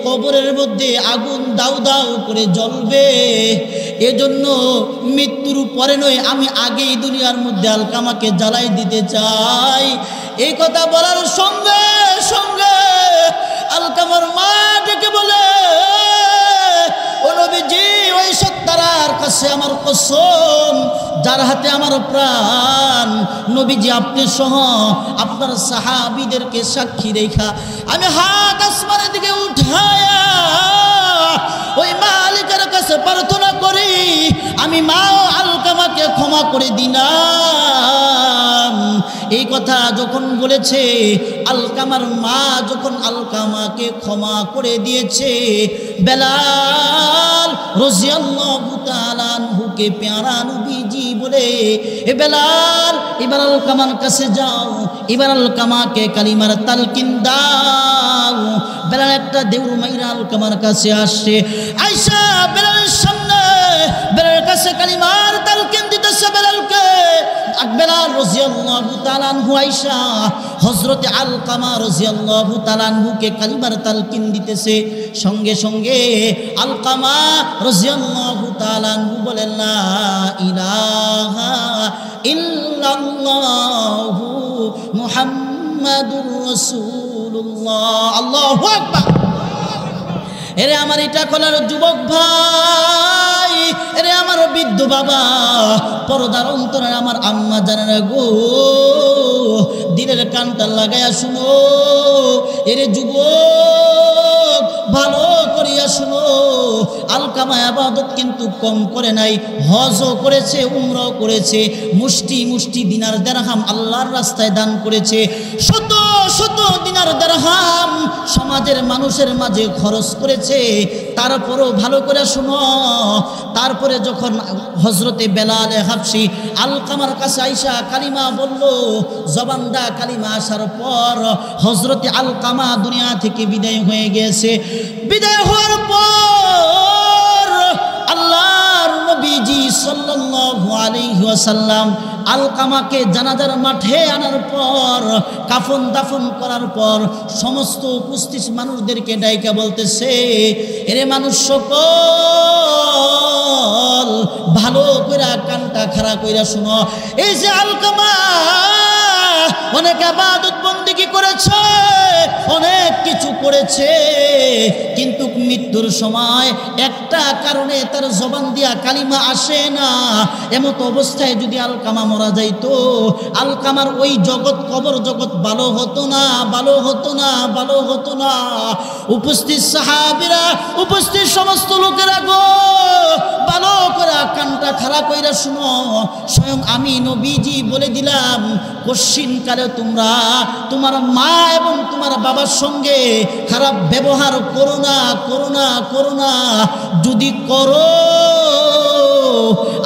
কবরের মধ্যে আগুন দাউ দাউ করে জ্বলবে, এজন্য মৃত্যুর পরে নয়, আমি আগেই দুনিয়ার মধ্যে আলকামাকে জ্বালাই দিতে চাই। এই কথা বলার সঙ্গে সঙ্গে আলকামার মা ডেকে বলে, ও নবীজি, ওই সত্তারার কাছে আমার কসম, যার হাতে আমার প্রাণ, নবীজি আপনি সহ আপনার সাহাবীদেরকে সাক্ষী রেখা আমি হাত আসমানের দিকে উঠায়া ওই মালিকের কাছে প্রার্থনা করি, আমি মা ও আলকামাকে ক্ষমা করে দিলাম। এই কথা যখন বলেছে, আলকামার মা যখন আলকামাকে ক্ষমা করে দিয়েছে, বেলাল রাদিয়াল্লাহু তাআলা আনহুকে প্যারা নবীজি বলে, এ বেলাল, এবার আলকামার কাছে যাও, এবার আলকামাকে কালিমার তালকিন দাও। বেলাল একটা দেউর মাইরা আলকামার কাছে আসছে, আয়েশা বেলালের সামনে বেলালের কাছে কালিমার তালকিন দিতেছে বেলালকে। বেলাল রাদিয়াল্লাহু তাআলা আনহু আয়েশা হযরতে আলকামা রাদিয়াল্লাহু তাআলা আনহুকে কালিমার তালকিন দিতেছে। সঙ্গে সঙ্গে আলকামা রাদিয়াল্লাহু তাআলা আনহু বলেন, লা ইলাহা ইল্লাল্লাহু মুহাম্মাদুর রাসূলুল্লাহ। আল্লাহু আকবার। এরে আমার এটা কলার যুবক ভাই, এরে আমার বৃদ্ধ বাবা, পর্দার অন্তরে আমার আম্মা জানেন গো, দিলের কানটা লাগাইয়া শুনো। এরে যুবক, ভালো করিয়া শুনো, আলকামা ইবাদত কিন্তু কম করে নাই, হজও করেছে, উমরাও করেছে, মুষ্টি মুষ্টি দিনার দিরহাম আল্লাহর রাস্তায় দান করেছে, শত শত দিনার দিরহাম সমাজের মানুষের মাঝে খরচ করেছে। তারপরও ভালো করে শুনো, তারপরে যখন হজরতে বেলাল হাবশি আলকামার কাছে আইসা কালিমা বলল, জবানদা কালিমা আসার পর হজরতে আলকামা দুনিয়া থেকে বিদায় হয়ে গেছে। বিদায় হওয়ার পর আল্লাহর নবীজি সাল্লাল্লাহু আলাইহি ওয়াসাল্লাম আলকামাকে জানাজার মাঠে আনার পর, কাফন দাফন করার পর সমস্ত উপস্থিত মানুষদেরকে ডাইকা বলতেছে, এরে মানুষ সকল ভালো কইরা কানটা খাড়া কইরা শুনো। এই যে আলকামা অনেক ইবাদত বন্দেগী করেছে, অনেক কিছু করেছে, কিন্তু মৃত্যুর সময় একটা কারণে তার জবান দিয়া কালিমা আসে না। এমত অবস্থায় যদি আলকামা মারা যাইতো, আলকামার ওই জগৎ, কবর জগৎ ভালো হতো না, ভালো হতো না, ভালো হতো না। উপস্থিত সাহাবীরা, উপস্থিত সমস্ত লোকেরা গো, ভালো করে কানটা খাড়া কইরা শুনো। স্বয়ং আমি নবীজি বলে দিলাম, কশিনকালে তোমরা তোমার মা এবং তোমার বাবার সঙ্গে খারাপ ব্যবহার করো না, করো না, করো না। যদি করো,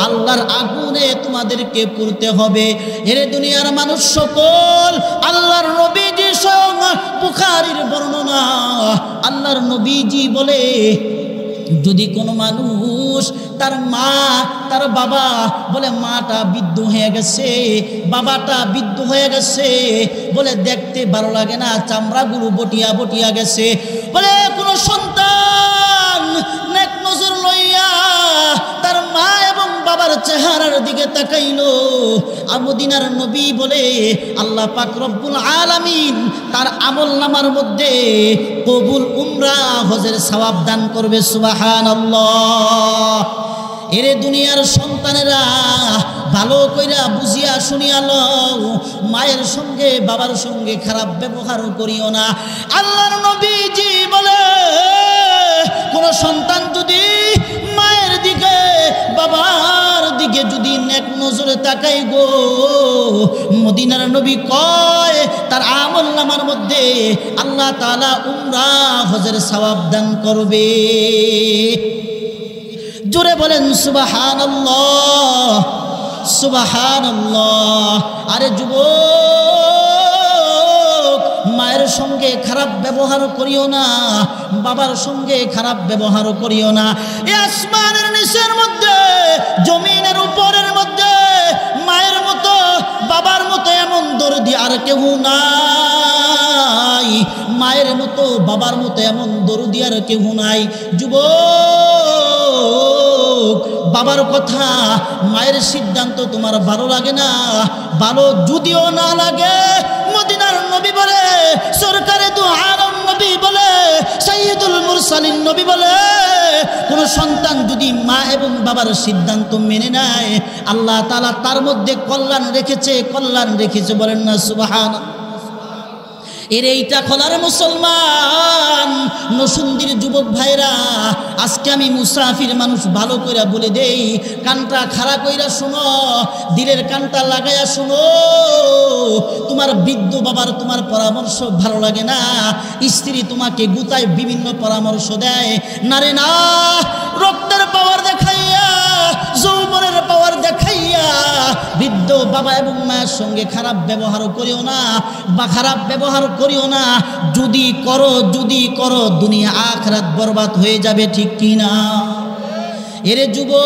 আল্লাহর আগুনে তোমাদেরকে পুড়তে হবে। এর দুনিয়ার মানুষ সকল, আল্লাহর নবীজি স্বয়ং বুখারীর বর্ণনা, আল্লাহর নবীজি বলে, যদি কোনো মানুষ তার মা, তার বাবা, বলে মাটা বৃদ্ধ হয়ে গেছে, বাবাটা বৃদ্ধ হয়ে গেছে, বলে দেখতে ভালো লাগে না, চামড়াগুলো বটিয়া বটিয়া গেছে, বলে কোনো সন্তান নেক নজর লইয়া তার মা এবং বাবার চেহারার দিকে তাকাইলো, মদিনার নবী বলে আল্লাহ পাক রব্বুল আলামিন তার আমল নামার মধ্যে কবুল উমরা হজের সওয়াব দান করবে। সুবহানাল্লাহ। এরে দুনিয়ার সন্তানেরা ভালো কইরা বুঝিয়া শুনিয়া লও, মায়ের সঙ্গে বাবার সঙ্গে খারাপ ব্যবহার করিও না। আল্লাহর নবীজি বলে, কোন সন্তান যদি মায়ের দিকে, বাবার দিকে যদি নেক নজরে তাকাই গো, মদিনার নবী কয় তার আমল নামার মধ্যে আল্লাহ তাআলা উমরা হজের সওয়াব দান করবে। জোরে বলেন সুবহানাল্লাহ, সুবহানাল্লাহ। আরে যুবক, মায়ের সঙ্গে খারাপ ব্যবহার করিও না, বাবার সঙ্গে খারাপ ব্যবহার করিও না। এই আসমানের নিচের মধ্যে, জমিনের উপরের মধ্যে মায়ের মতো, বাবার মতো এমন দরদি আর কেউ নাই। মায়ের মতো, বাবার মতো এমন দরদি আর কেউ নাই। যুবক, বাবার কথা মায়ের সিদ্ধান্ত তোমার ভালো লাগে না, ভালো যদিও না লাগে, মদিনার নবী বলে, সরকারে দু আলম নবী বলে, সাইয়্যিদুল মুরসালিন নবী বলে, কোন সন্তান যদি মা এবং বাবার সিদ্ধান্ত মেনে নেয় আল্লাহ তাআলা তার মধ্যে কল্যাণ রেখেছে, বলেন না সুবহানাল্লাহ। এর এইটা খোলার মুসলমান নসুন্দির যুবক ভাইরা, আজকে আমি মুসাফির মানুষ, ভালো করে বলে দেই, কানটা খাড়া কইরা শুনো, দিলের কানটা লাগাইয়া শুনো। তোমার বৃদ্ধ বাবার তোমার পরামর্শ ভালো লাগে না, স্ত্রী তোমাকে গুতায় বিভিন্ন পরামর্শ দেয়, না রে না, রক্তের পাওয়ার দেখাইয়া, যৌবনের পাওয়ার দেখাইয়া বৃদ্ধ বাবা এবং মায়ের সঙ্গে খারাপ ব্যবহার করিও না, বা খারাপ ব্যবহার করিও না। যদি করো দুনিয়া আখিরাত বরবাদ হয়ে যাবে, ঠিক কি না? এরে যুবক,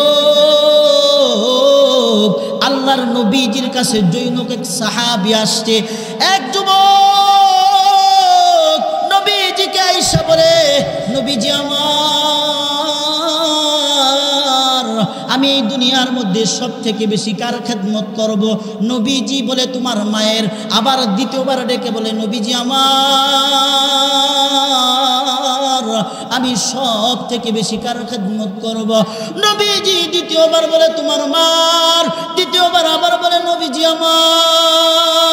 আল্লাহর নবীজির কাছে জৈনক এক সাহাবী আসছে। এক যুবক নবীজিকে আইসা বলে, নবীজি আমার, আমি এই দুনিয়ার মধ্যে সব থেকে বেশি কার খেদমত করব? নবীজি বলে তোমার মায়ের। আবার দ্বিতীয়বার ডেকে বলে, নবীজি আমার, আমি সব থেকে বেশি কার খেদমত করব? নবীজি দ্বিতীয়বার বলে তোমার মার। তৃতীয়বার আবার বলে, নবীজি আমার,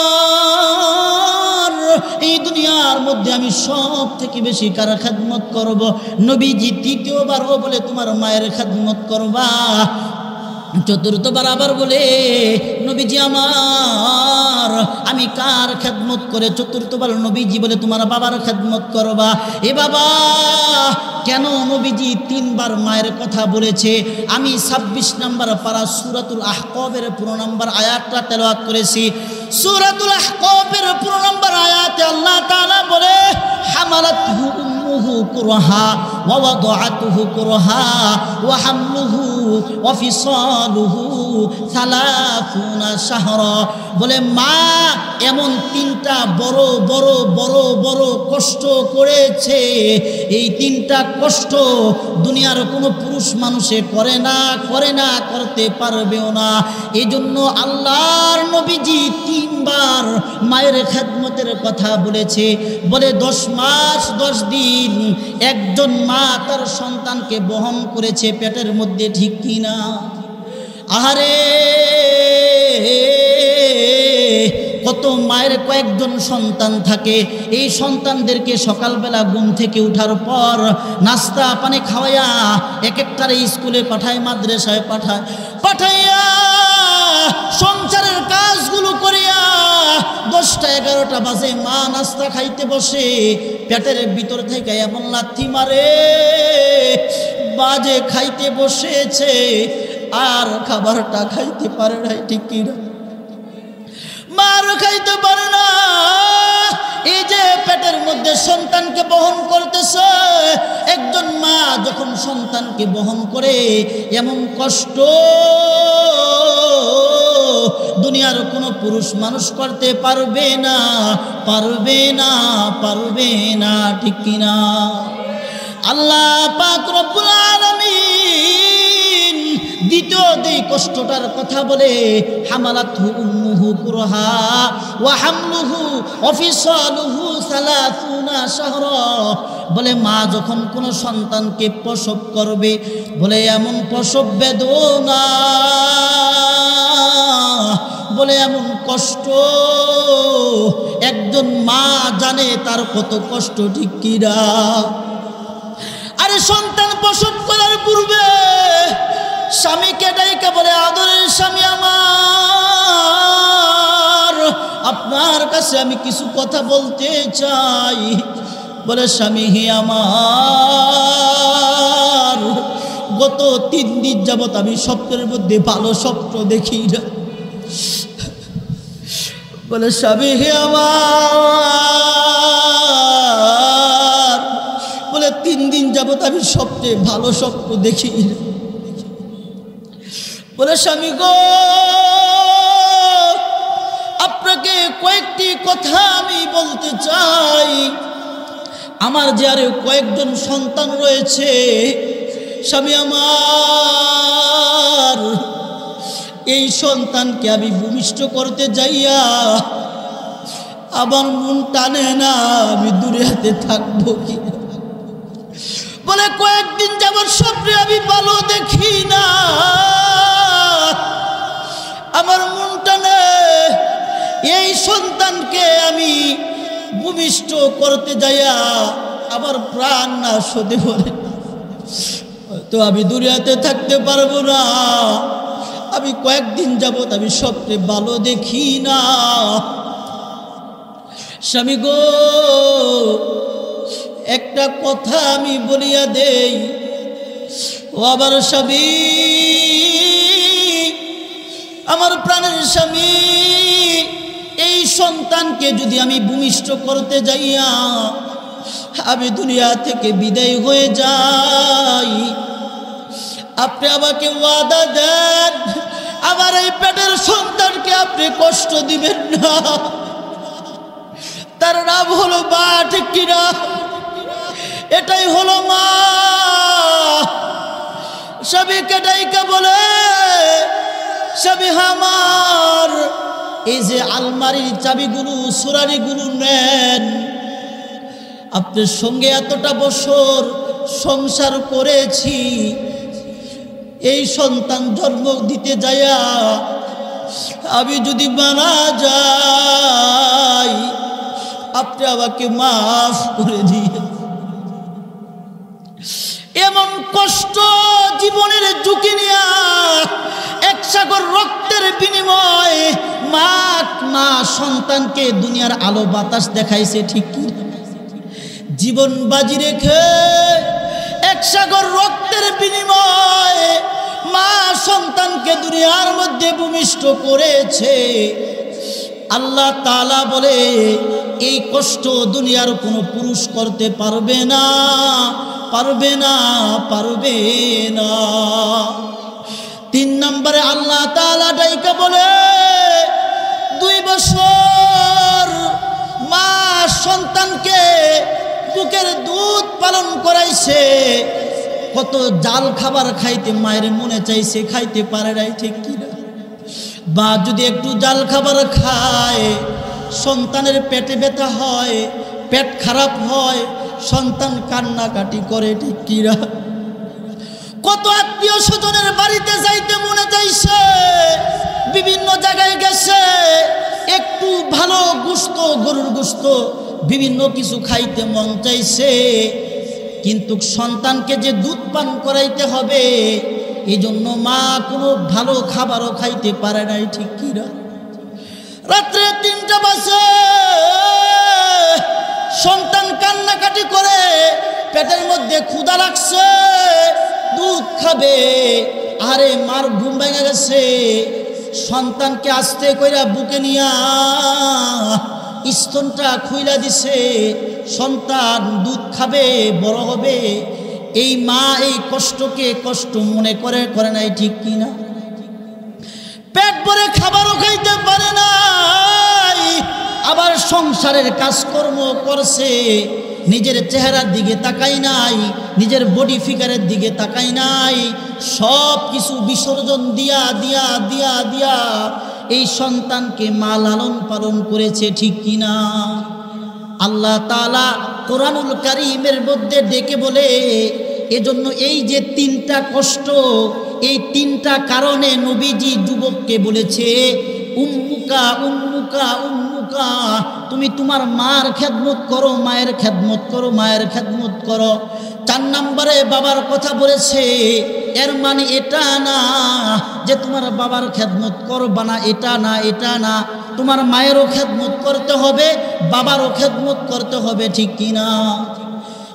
এই দুনিয়ার মধ্যে আমি সব থেকে বেশি কার খেদমত করব? নবীজি তৃতীয়বারও বলে তোমার মায়ের খেদমত করবা। চতুর্থবার আবার বলে, নবীজি আমার, আমি কার খেদমত করে? চতুর্থবার নবীজি বলে তোমার বাবার খেদমত করবা। এ বাবা, কেন নবীজি তিনবার মায়ের কথা বলেছে? আমি 26 নম্বর পারা সূরাতুল আহকাফের 15 নম্বর আয়াতটা তেলাওয়াত করেছি। সূরাতুল আহকাফের 15 নম্বর আয়াতে আল্লাহ তাআলা বলে, হামালাতহু উম্মুহু কুরহা ওয়া ওয়াদাআতুহু কুরহা ওয়া হামলুহু ওয়া ফিসালুহু 30 শাহরা। বলে মা এমন তিনটা বড় বড় বড় বড় কষ্ট করেছে, এই তিনটা কষ্ট দুনিয়ার কোনো পুরুষ মানুষে করে না, করতে পারবেও না। এই জন্য আল্লাহর নবীজি তিনবার মায়ের খেদমতের কথা বলেছে। বলে 10 মাস 10 দিন একজন মা তার সন্তানকে বহন করেছে পেটের মধ্যে, ঠিক কিনা? আহারে, কত মায়ের কয়েকজন সন্তান থাকে, এই সন্তানদেরকে সকালবেলা ঘুম থেকে উঠার পর নাস্তা পানি খাওয়াইয়া এক একটারে স্কুলে পাঠায়, মাদ্রাসায় পাঠাইয়া সংসারের কাজগুলো করিয়া 10টা 11টা বাজে মা নাস্তা খাইতে বসে, পেটের ভিতর থেকে এমন লাথি মারে, বাজে খাইতে বসেছে আর খাবারটা খাইতে পারে না, ঠিক কিনা? মার খাইতে পারে না। এই যে পেটের মধ্যে সন্তানকে বহন করতেছে, একজন মা যখন সন্তানকে বহন করে, এমন কষ্ট দুনিয়ার কোনো পুরুষ মানুষ করতে পারবে না, ঠিক কিনা? আল্লাহ পাক রব্বুল আলামিন দ্বিতীয় যেই কষ্টটার কথা বলে, হামালাতহু উম্মুহু কুরহা ওয়া হামলুহু ওয়া ফিসালুহু 30 শাহরা। বলে মা যখন কোনো সন্তানকে প্রসব করবে, বলে এমন প্রসব বেদনা, বলে এমন কষ্ট, একজন মা জানে তার কত কষ্ট, ঠিক কিনা? আরে সন্তান প্রসব করার পূর্বে স্বামীকে ডাইকা বলে, আদরের স্বামী আমার, আপনার কাছে আমি কিছু কথা বলতে চাই। বলে, স্বামী হে আমার, গত 3 দিন যাবত আমি স্বপ্নের মধ্যে ভালো স্বপ্ন দেখি না। বলে, স্বামী হে আমার, বলে 3 দিন যাবত আমি স্বপ্নে ভালো স্বপ্ন দেখি না। বলে, স্বামী গো, আপনাকে কয়েকটি কথা আমি বলতে চাই। আমার যে আরো কয়েকজন সন্তান রয়েছে, স্বামী আমার, আমার এই সন্তানকে আমি ভূমিষ্ঠ করতে যাইয়া আমার মন টানে না আমি দুনিয়াতে থাকবো কি বলে কয়েকদিন যাবার স্বপ্নে আমি ভালো দেখি না আমার মন টানে এই সন্তানকে আমি ভূমিষ্ঠ করতে যাইয়া আমার প্রাণ না সতে বলে তো আমি দুনিয়াতে থাকতে পারবো না আমি কয়েকদিন যাবত আমি স্বপ্নে ভালো দেখি না স্বামী গো একটা কথা আমি বলিয়া দেই ও আবার স্বামী আমার প্রাণের স্বামী এই সন্তানকে যদি আমি ভূমিষ্ঠ করতে যাইয়া আমি দুনিয়া থেকে বিদায় হয়ে যাই আপনি আমাকে ওয়াদা দেন আমার এই পেটের সন্তানকে আপনি কষ্ট দিবেন না তার নাম হলো মা ঠিক কিনা এটাই হলো মা সবাইকে ডাইকা বলে সবই আমার এই যে আলমারির চাবিগুলো সুরারিগুলো নেন আপনার সঙ্গে এতটা বছর সংসার করেছি এই সন্তান জন্ম দিতে যাইয়া আমি যদি মারা যাই আপনি আমাকে মাফ করে দিয়ে এমন কষ্ট জীবনের ঝুঁকি নিয়া এক সাগর রক্তের বিনিময়ে মা সন্তানকে দুনিয়ার আলো বাতাস দেখাইছে ঠিক কি জীবন বাজি রেখে এক সাগর রক্তের বিনিময়ে মা সন্তানকে দুনিয়ার মধ্যে ভূমিষ্ঠ করেছে আল্লাহ তাআলা বলে এই কষ্ট দুনিয়ার কোনো পুরুষ করতে পারবে না পারবে না পারবে না 3 নম্বরে আল্লাহ তাআলা ডাইকা বলে 2 বছর মা সন্তানকে বুকের দুধ পালন করাইছে কত জাল খাবার খাইতে মায়ের মনে চাইছে খাইতে পারে নাই ঠিক কিনা বা যদি একটু জাল খাবার খায় সন্তানের পেটে ব্যথা হয় পেট খারাপ হয় সন্তান কান্নাকাটি করে ঠিক কিনা কত আত্মীয় স্বজনের বাড়িতে যাইতে মনে চাইছে বিভিন্ন জায়গায় গেছে একটু ভালো গোশত গরুর গোশত বিভিন্ন কিছু খাইতে মন চাইছে কিন্তু সন্তানকে যে দুধ পান করাইতে হবে এই জন্য মা কোনো ভালো খাবারও খাইতে পারে নাই ঠিক কিনা রাত্রে 3টা বাজে সন্তান কান্নাকাটি করে পেটের মধ্যে ক্ষুধা লাগছে দুধ খাবে আরে মার ঘুম ভেঙে গেছে সন্তানকে আস্তে কইরা বুকে নিয়া স্তনটা খুইলা দিছে সন্তান দুধ খাবে বড় হবে এই মা এই কষ্টকে কষ্ট মনে করে নাই ঠিক কিনা পেট ভরে খাবারও খাইতে পারে নাই আবার সংসারের কাজকর্ম করছে নিজের চেহারার দিকে তাকাই নাই নিজের বডি ফিগারের দিকে তাকাই নাই সব কিছু বিসর্জন দিয়া দিয়া দিয়া দিয়া এই সন্তানকে মা লালন পালন করেছে ঠিক কিনা আল্লাহ তাআলা কোরআনুল কারীমের মধ্যে ডেকে বলে এজন্য এই যে 3টা কষ্ট এই 3টা কারণে নবীজি যুবককে বলেছে উম্মুকা উম্মুকা উম্মুকা তুমি তোমার মার খেদমত করো মায়ের খেদমত করো মায়ের খেদমত করো 4 নম্বরে বাবার কথা বলেছে এর মানে এটা না যে তোমার বাবার খেদমত করবা না এটা না এটা না তোমার মায়েরও খেদমত করতে হবে বাবারও খেদমত করতে হবে ঠিক কিনা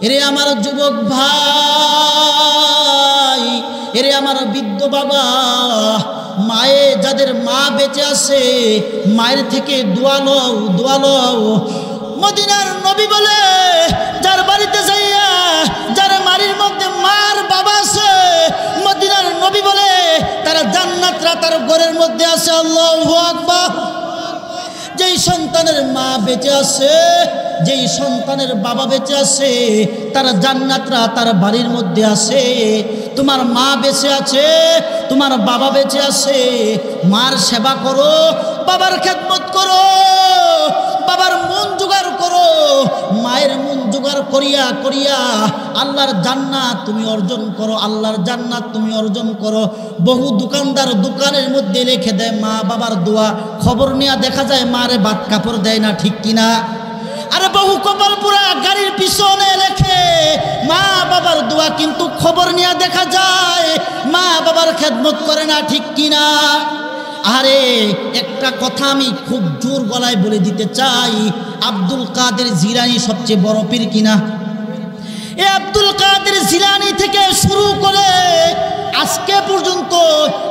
এরে আমার যুবক ভাই এরে আমার বৃদ্ধ বাবা মায়ে যাদের মা বেঁচে আছে মায়ের থেকে দোয়া লও মদিনার নবী বলে যার বাড়িতে যাইয়া যার বাড়ির মধ্যে মার বাবা আছে মদিনার নবী বলে তারা জান্নাতরা তার ঘরের মধ্যে আছে আল্লাহু আকবার যেই সন্তানের মা বেঁচে আছে যেই সন্তানের বাবা বেঁচে আছে তারা জান্নাতরা তার বাড়ির মধ্যে আছে তোমার মা বেঁচে আছে তোমার বাবা বেঁচে আছে, মার সেবা করো, বাবার খেদমত করো, বাবার মন জোগাড় করো, মায়ের মন জোগাড় করিয়া করিয়া আল্লাহর জান্নাত তুমি অর্জন করো, আল্লাহর জান্নাত তুমি অর্জন করো। বহু দোকানদার দোকানের মধ্যে লিখে দেয় মা বাবার দোয়া, খবর নিয়ে দেখা যায় মারে ভাত কাপড় দেয় না, ঠিক কিনা? আরে বহু কপালপুরা গাড়ির পিছনে লেখে মা বাবার দোয়া, কিন্তু খবর নিয়ে দেখা যায় মা বাবার খেদমত করে না, ঠিক কিনা? আরে একটা কথা আমি খুব জোর গলায় বলে দিতে চাই, আব্দুল কাদের জিলানী সবচেয়ে বড় পীর কিনা? এই আব্দুল কাদের জিলানী থেকে শুরু করে আজকে পর্যন্ত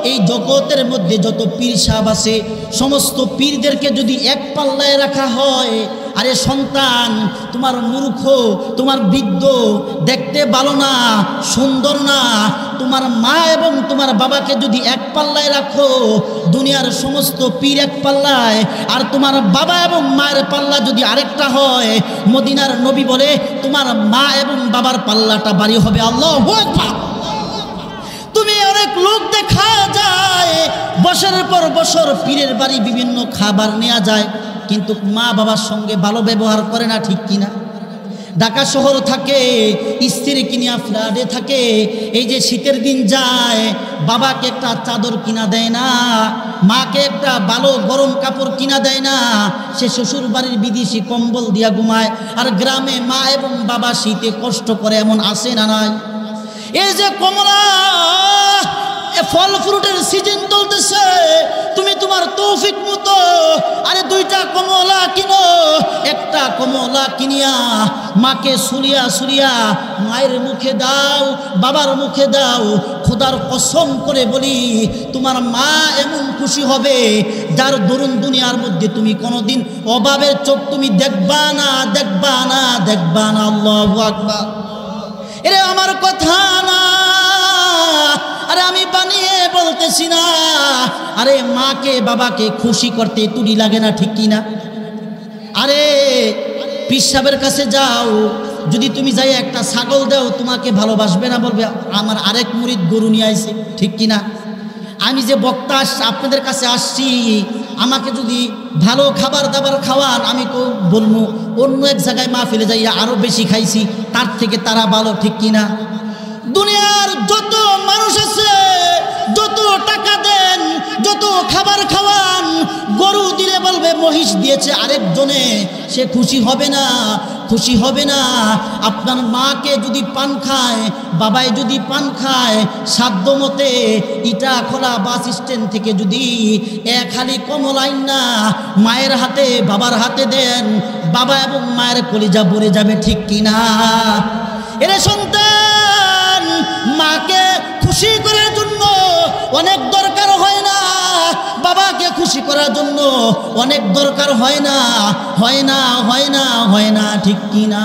এই জগতের মধ্যে যত পীর সাহেব আছে, সমস্ত পীরদেরকে যদি এক পাল্লায় রাখা হয়, আরে সন্তান তোমার মূর্খ, তোমার বৃদ্ধ, দেখতে ভালো না, সুন্দর না, তোমার মা এবং তোমার বাবাকে যদি এক পাল্লায় রাখো, দুনিয়ার সমস্ত পীর এক পাল্লায়, আর তোমার বাবা এবং মায়ের পাল্লা যদি আরেকটা হয়, মদিনার নবী বলে তোমার মা এবং বাবার পাল্লাটা ভারী হবে। আল্লাহু আকবার। তুমি অনেক লোক দেখা যায় বছরের পর বছর পীরের বাড়ি বিভিন্ন খাবার নেওয়া যায়, কিন্তু মা বাবার সঙ্গে ভালো ব্যবহার করে না, ঠিক কিনা? ঢাকা শহর থাকে, স্ত্রী কিনিয়া ফ্ল্যাটে থাকে, এই যে শীতের দিন যায় বাবাকে একটা চাদর কিনা দেয় না, মাকে একটা ভালো গরম কাপড় কিনা দেয় না, সে শ্বশুর বাড়ির বিদেশি কম্বল দিয়া ঘুমায়। আর গ্রামে মা এবং বাবা শীতে কষ্ট করে, এমন আসে না নাই? এই যে কমলা ফল ফ্রুটের সিজন চলতেছে, তুমি তোমার তৌফিক মতো আরে দুইটা কমলা কিনো, একটা কমলা কিনিয়া মাকে সুলিয়া সুলিয়া মায়ের মুখে দাও, বাবার মুখে দাও। খোদার কসম করে বলি তোমার মা এমন খুশি হবে যার দরুন দুনিয়ার মধ্যে তুমি কোনোদিন অভাবের চোখ তুমি দেখবা না, দেখবা না, দেখবা না। আল্লাহু আকবার। এরে আমার কথা না, আরে আমি বানিয়ে বলতেছি না। আরে মাকে বাবাকে খুশি করতে তুলি লাগে না, ঠিক কিনা? আরে পীর সাহেবের কাছে যাও, যদি তুমি যাই একটা ছাগল দাও, তোমাকে ভালোবাসবে না, বলবে আমার আরেক মুরিদ গরু নিয়ে আইছে, ঠিক কিনা? আমি যে বক্তা আপনাদের কাছে আসছি, আমাকে যদি ভালো খাবার দাবার খাওয়ান, আমি তো বলবো অন্য এক জায়গায় মাহফিলে যাইয়া আরো বেশি খাইছি, তার থেকে তারা ভালো, ঠিক কিনা? দুনিয়ার যত মানুষ আছে, যত টাকা দেন, যত খাবার খাওয়ান, গরু দিলে বলবে মহিষ দিয়েছে আরেকজনে, সে খুশি হবে না, খুশি হবে না। আপনার মাকে যদি পান খায়, বাবাই যদি পান খায়, সাধ্য মতে ইটা খোলা বাস স্ট্যান্ড থেকে যদি এক খালি কমলাইন না মায়ের হাতে বাবার হাতে দেন, বাবা এবং মায়ের কলিজা ভরে যাবে, ঠিক কিনা? এরে সন্তান, মাকে খুশি করার জন্য অনেক দরকার হয় না, বাবাকে খুশি করার জন্য অনেক দরকার হয় না, হয় না, হয় না, হয় না, ঠিক কিনা?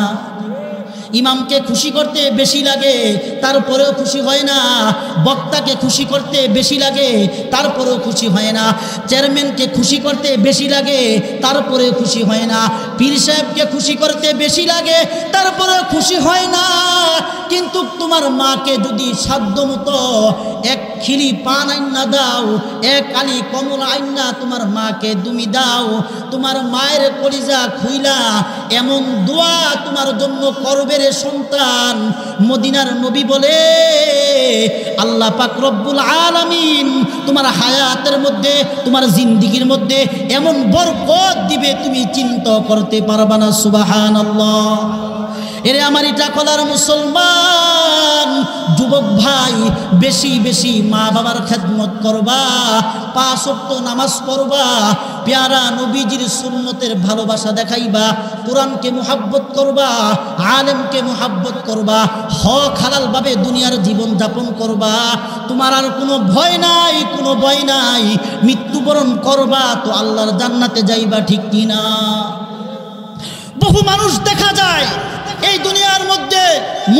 ইমামকে খুশি করতে বেশি লাগে, তারপরেও খুশি হয় না। বক্তাকে খুশি করতে বেশি লাগে, তারপরেও খুশি হয় না। চেয়ারম্যানকে খুশি করতে বেশি লাগে, তারপরেও খুশি হয় না। পীর সাহেবকে খুশি করতে বেশি লাগে, তারপরেও খুশি হয় না। কিন্তু তোমার মাকে যদি সাধ্য মতো এক খিলি পান আইনা দাও, এক আলি কমলা আইনা তোমার মাকে তুমি দাও, তোমার মায়ের কলিজা খুইলা এমন দোয়া তোমার জন্য করবে রে সন্তান। মদিনার নবী বলে আল্লাহ পাক রব্বুল আলামিন তোমার হায়াতের মধ্যে, তোমার জিন্দেগির মধ্যে এমন বরকত দিবে তুমি চিন্তা করতে পারবা না। সুবহানাল্লাহ। এরে আমার এটা কলার মুসলমান যুবক ভাই, বেশি বেশি মা বাবার খেদমত করবা, 5 ওয়াক্ত নামাজ পড়বা, প্যারা নবীজির সুন্নতের ভালোবাসা দেখাইবা, কোরআনকে মুহাব্বত করবা, আলেমকে মুহাব্বত করবা, হক হালাল ভাবে দুনিয়ার জীবন যাপন করবা। তোমার আর কোনো ভয় নাই, কোনো ভয় নাই। মৃত্যুবরণ করবা তো আল্লাহর জান্নাতে যাইবা, ঠিক কিনা? বহু মানুষ দেখা যায় এই দুনিয়ার মধ্যে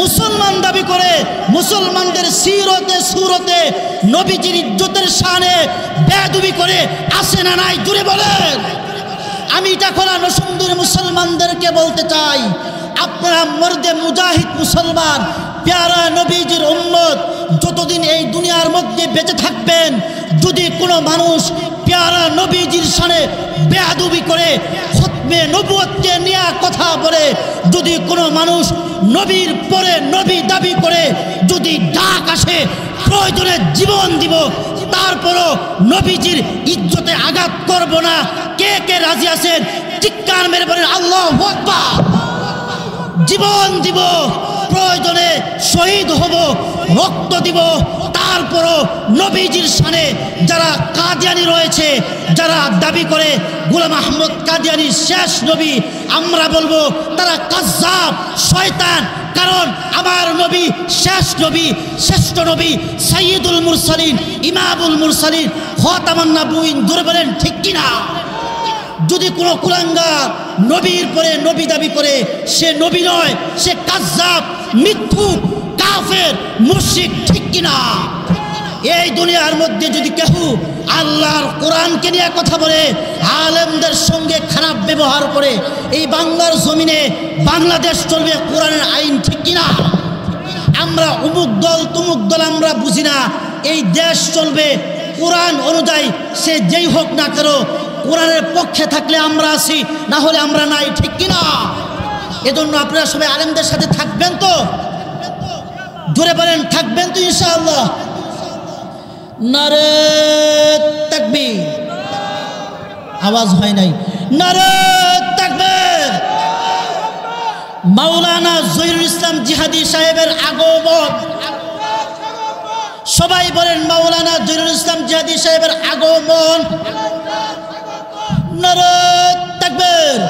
মুসলমান দাবি করে, মুসলমানদের সিরতে সুরতে নবীজির ইজ্জতের শানে বেয়াদবি করে, আসে না নাই? জুড়ে বলেন। আমি এটা খোলা নসুন্দর মুসলমানদেরকে বলতে চাই, আপনারা মর্দে মুজাহিদ মুসলমান, প্যারা নবীজির উম্মত, যতদিন এই দুনিয়ার মধ্যে বেঁচে থাকবেন যদি কোনো মানুষ প্যারা নবীজির শানে বেয়াদবি করে, খতমে নবুয়তকে নিয়ে কথা বলে, যদি কোনো মানুষ নবীর পরে নবী দাবি করে, যদি ডাক আসে প্রয়োজনে জীবন দিব, তারপরও নবীজির ইজ্জতে আঘাত করব না। কে কে রাজি আছেন? চিৎকার মেরে বলেন আল্লাহু আকবার। জীবন দিব, প্রয়োজনে শহীদ হব, রক্ত দিব, তারপরও নবীজির শানে যারা কাদিয়ানি রয়েছে, যারা দাবি করে গোলাম আহমদ কাদিয়ানি শেষ নবী, আমরা বলবো তারা কাজ্জাব, শয়তান। কারণ আমার নবী শেষ নবী, শ্রেষ্ঠ নবী, সাইয়্যিদুল মুরসালিন, ইমামুল মুরসালিন, খাতামুন নবুয়িন। জোরে বলেন ঠিক কিনা? যদি কোনো কুলাঙ্গার নবীর পরে নবী দাবি করে, সে নবী নয়, সে কাজ্জাব, মিথ্যুক, কাফের, মুশরিক। ঠিক কিনা? এই দুনিয়ার মধ্যে যদি কেউ আল্লাহর কোরআনকে নিয়ে কথা বলে, আলেমদের সঙ্গে খারাপ ব্যবহার করে, এই বাংলার জমিনে বাংলাদেশ চলবে কোরআনের আইন। ঠিক কিনা? আমরা অমুক দল তুমুক দল আমরা বুঝি না, এই দেশ চলবে কোরআন অনুযায়ী। সে যেই হোক না কেন, কোরআনের পক্ষে থাকলে আমরা আছি, না হলে আমরা নাই। ঠিক কিনা? এজন্য আপনারা সবাই আলেমদের সাথে থাকবেন তো? জোরে বলেন থাকবেন তো ইনশাআল্লাহ? নারে তাকবীর। আওয়াজ হয় নাই। নারে তাকবীর। মাওলানা জহিরুল ইসলাম জিহাদি সাহেবের আগমন। সবাই বলেন মাওলানা জহিরুল ইসলাম জিহাদি সাহেবের আগমন। নারে তাকবীর।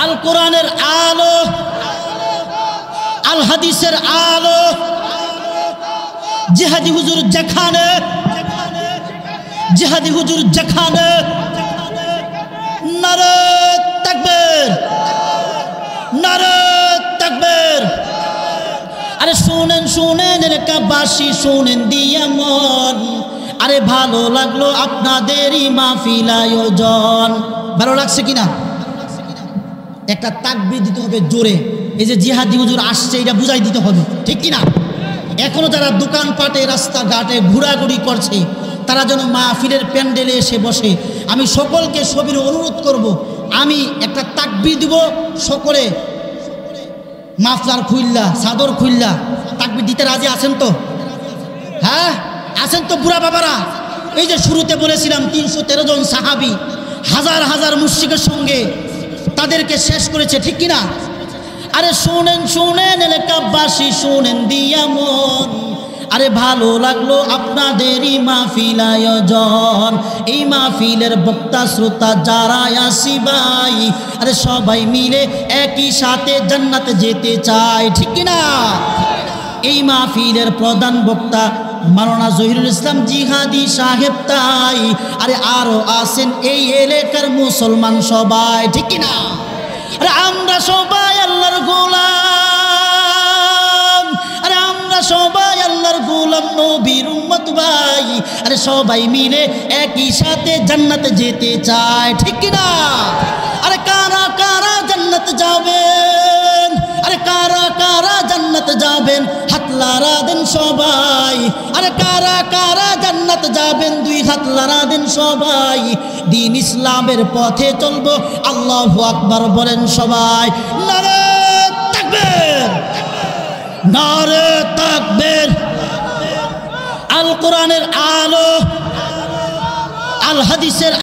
আল কোরআনের আলো, আল হাদিসের আলো, জিহাদি হুজুর যেখানে, জিহাদি হুজুর যেখানে। নারে তাকবীর, নারে তাকবীর। আরে শুনেন শুনেন এলাকাবাসী, শুনেন দিয়া মন, আরে ভালো লাগলো আপনাদেরই মাহফিল আয়োজন। ভালো লাগছে কিনা? একটা তাকবীর দিতে হবে জোরে। এই যে জিহাদি হুজুর আসছে, এটা বুঝাই দিতে হবে। ঠিক কিনা? এখনো যারা দোকানপাটে রাস্তাঘাটে ঘোরাঘুরি করছে, তারা যেন মাহফিলের প্যান্ডেলে এসে বসে। আমি সকলকে সবির অনুরোধ করব, আমি একটা তাকবীর দিব, সকলে মাফলার খুইল্লা, চাদর খুইল্লা তাকবীর দিতে রাজি আছেন তো? হ্যাঁ আছেন তো বুড়া বাবারা? এই যে শুরুতে বলেছিলাম 313 জন সাহাবী হাজার হাজার মুশরিকের সঙ্গে তাদেরকে শেষ করেছে। ঠিক কিনা? আরে শুনেন শুনেন এলাকাবাসী, শুনেন দিয়া মন, আরে ভালো লাগলো আপনাদেরই মাহফিল আয়োজন। এই মাহফিলের বক্তা শ্রোতা যারা আসি ভাই, আরে সবাই মিলে একই সাথে জান্নাতে যেতে চায়। ঠিক কিনা? এই মাহফিলের প্রধান বক্তা মাওলানা জহিরুল ইসলাম জিহাদি সাহেব তাই, আরে আরো আছেন এই এলাকার মুসলমান সবাই। ঠিক কিনা? আরে আমরা সবাই আল্লাহর গোলাম, আরে আমরা সবাই আল্লাহর গোলাম, নবীর উম্মত ভাই, আরে সবাই মিলে একই সাথে জান্নাতে যেতে চায়। ঠিক কিনা? আরে কারা কারা জান্নাতে যাবেন? আরে কারা কারা জান্নাতে যাবেন? হাত লারা দেন সবাই। আরে কারা কারা জান্নাতে যাবেন? 2 হাত লারা দেন সবাই। দিন ইসলামের পথে চলবো, আল্লাহু আকবার বলেন সবাই। নারে তাকবীর, নারে তাকবীর। আল কোরআনের আলো, আল হাদিসের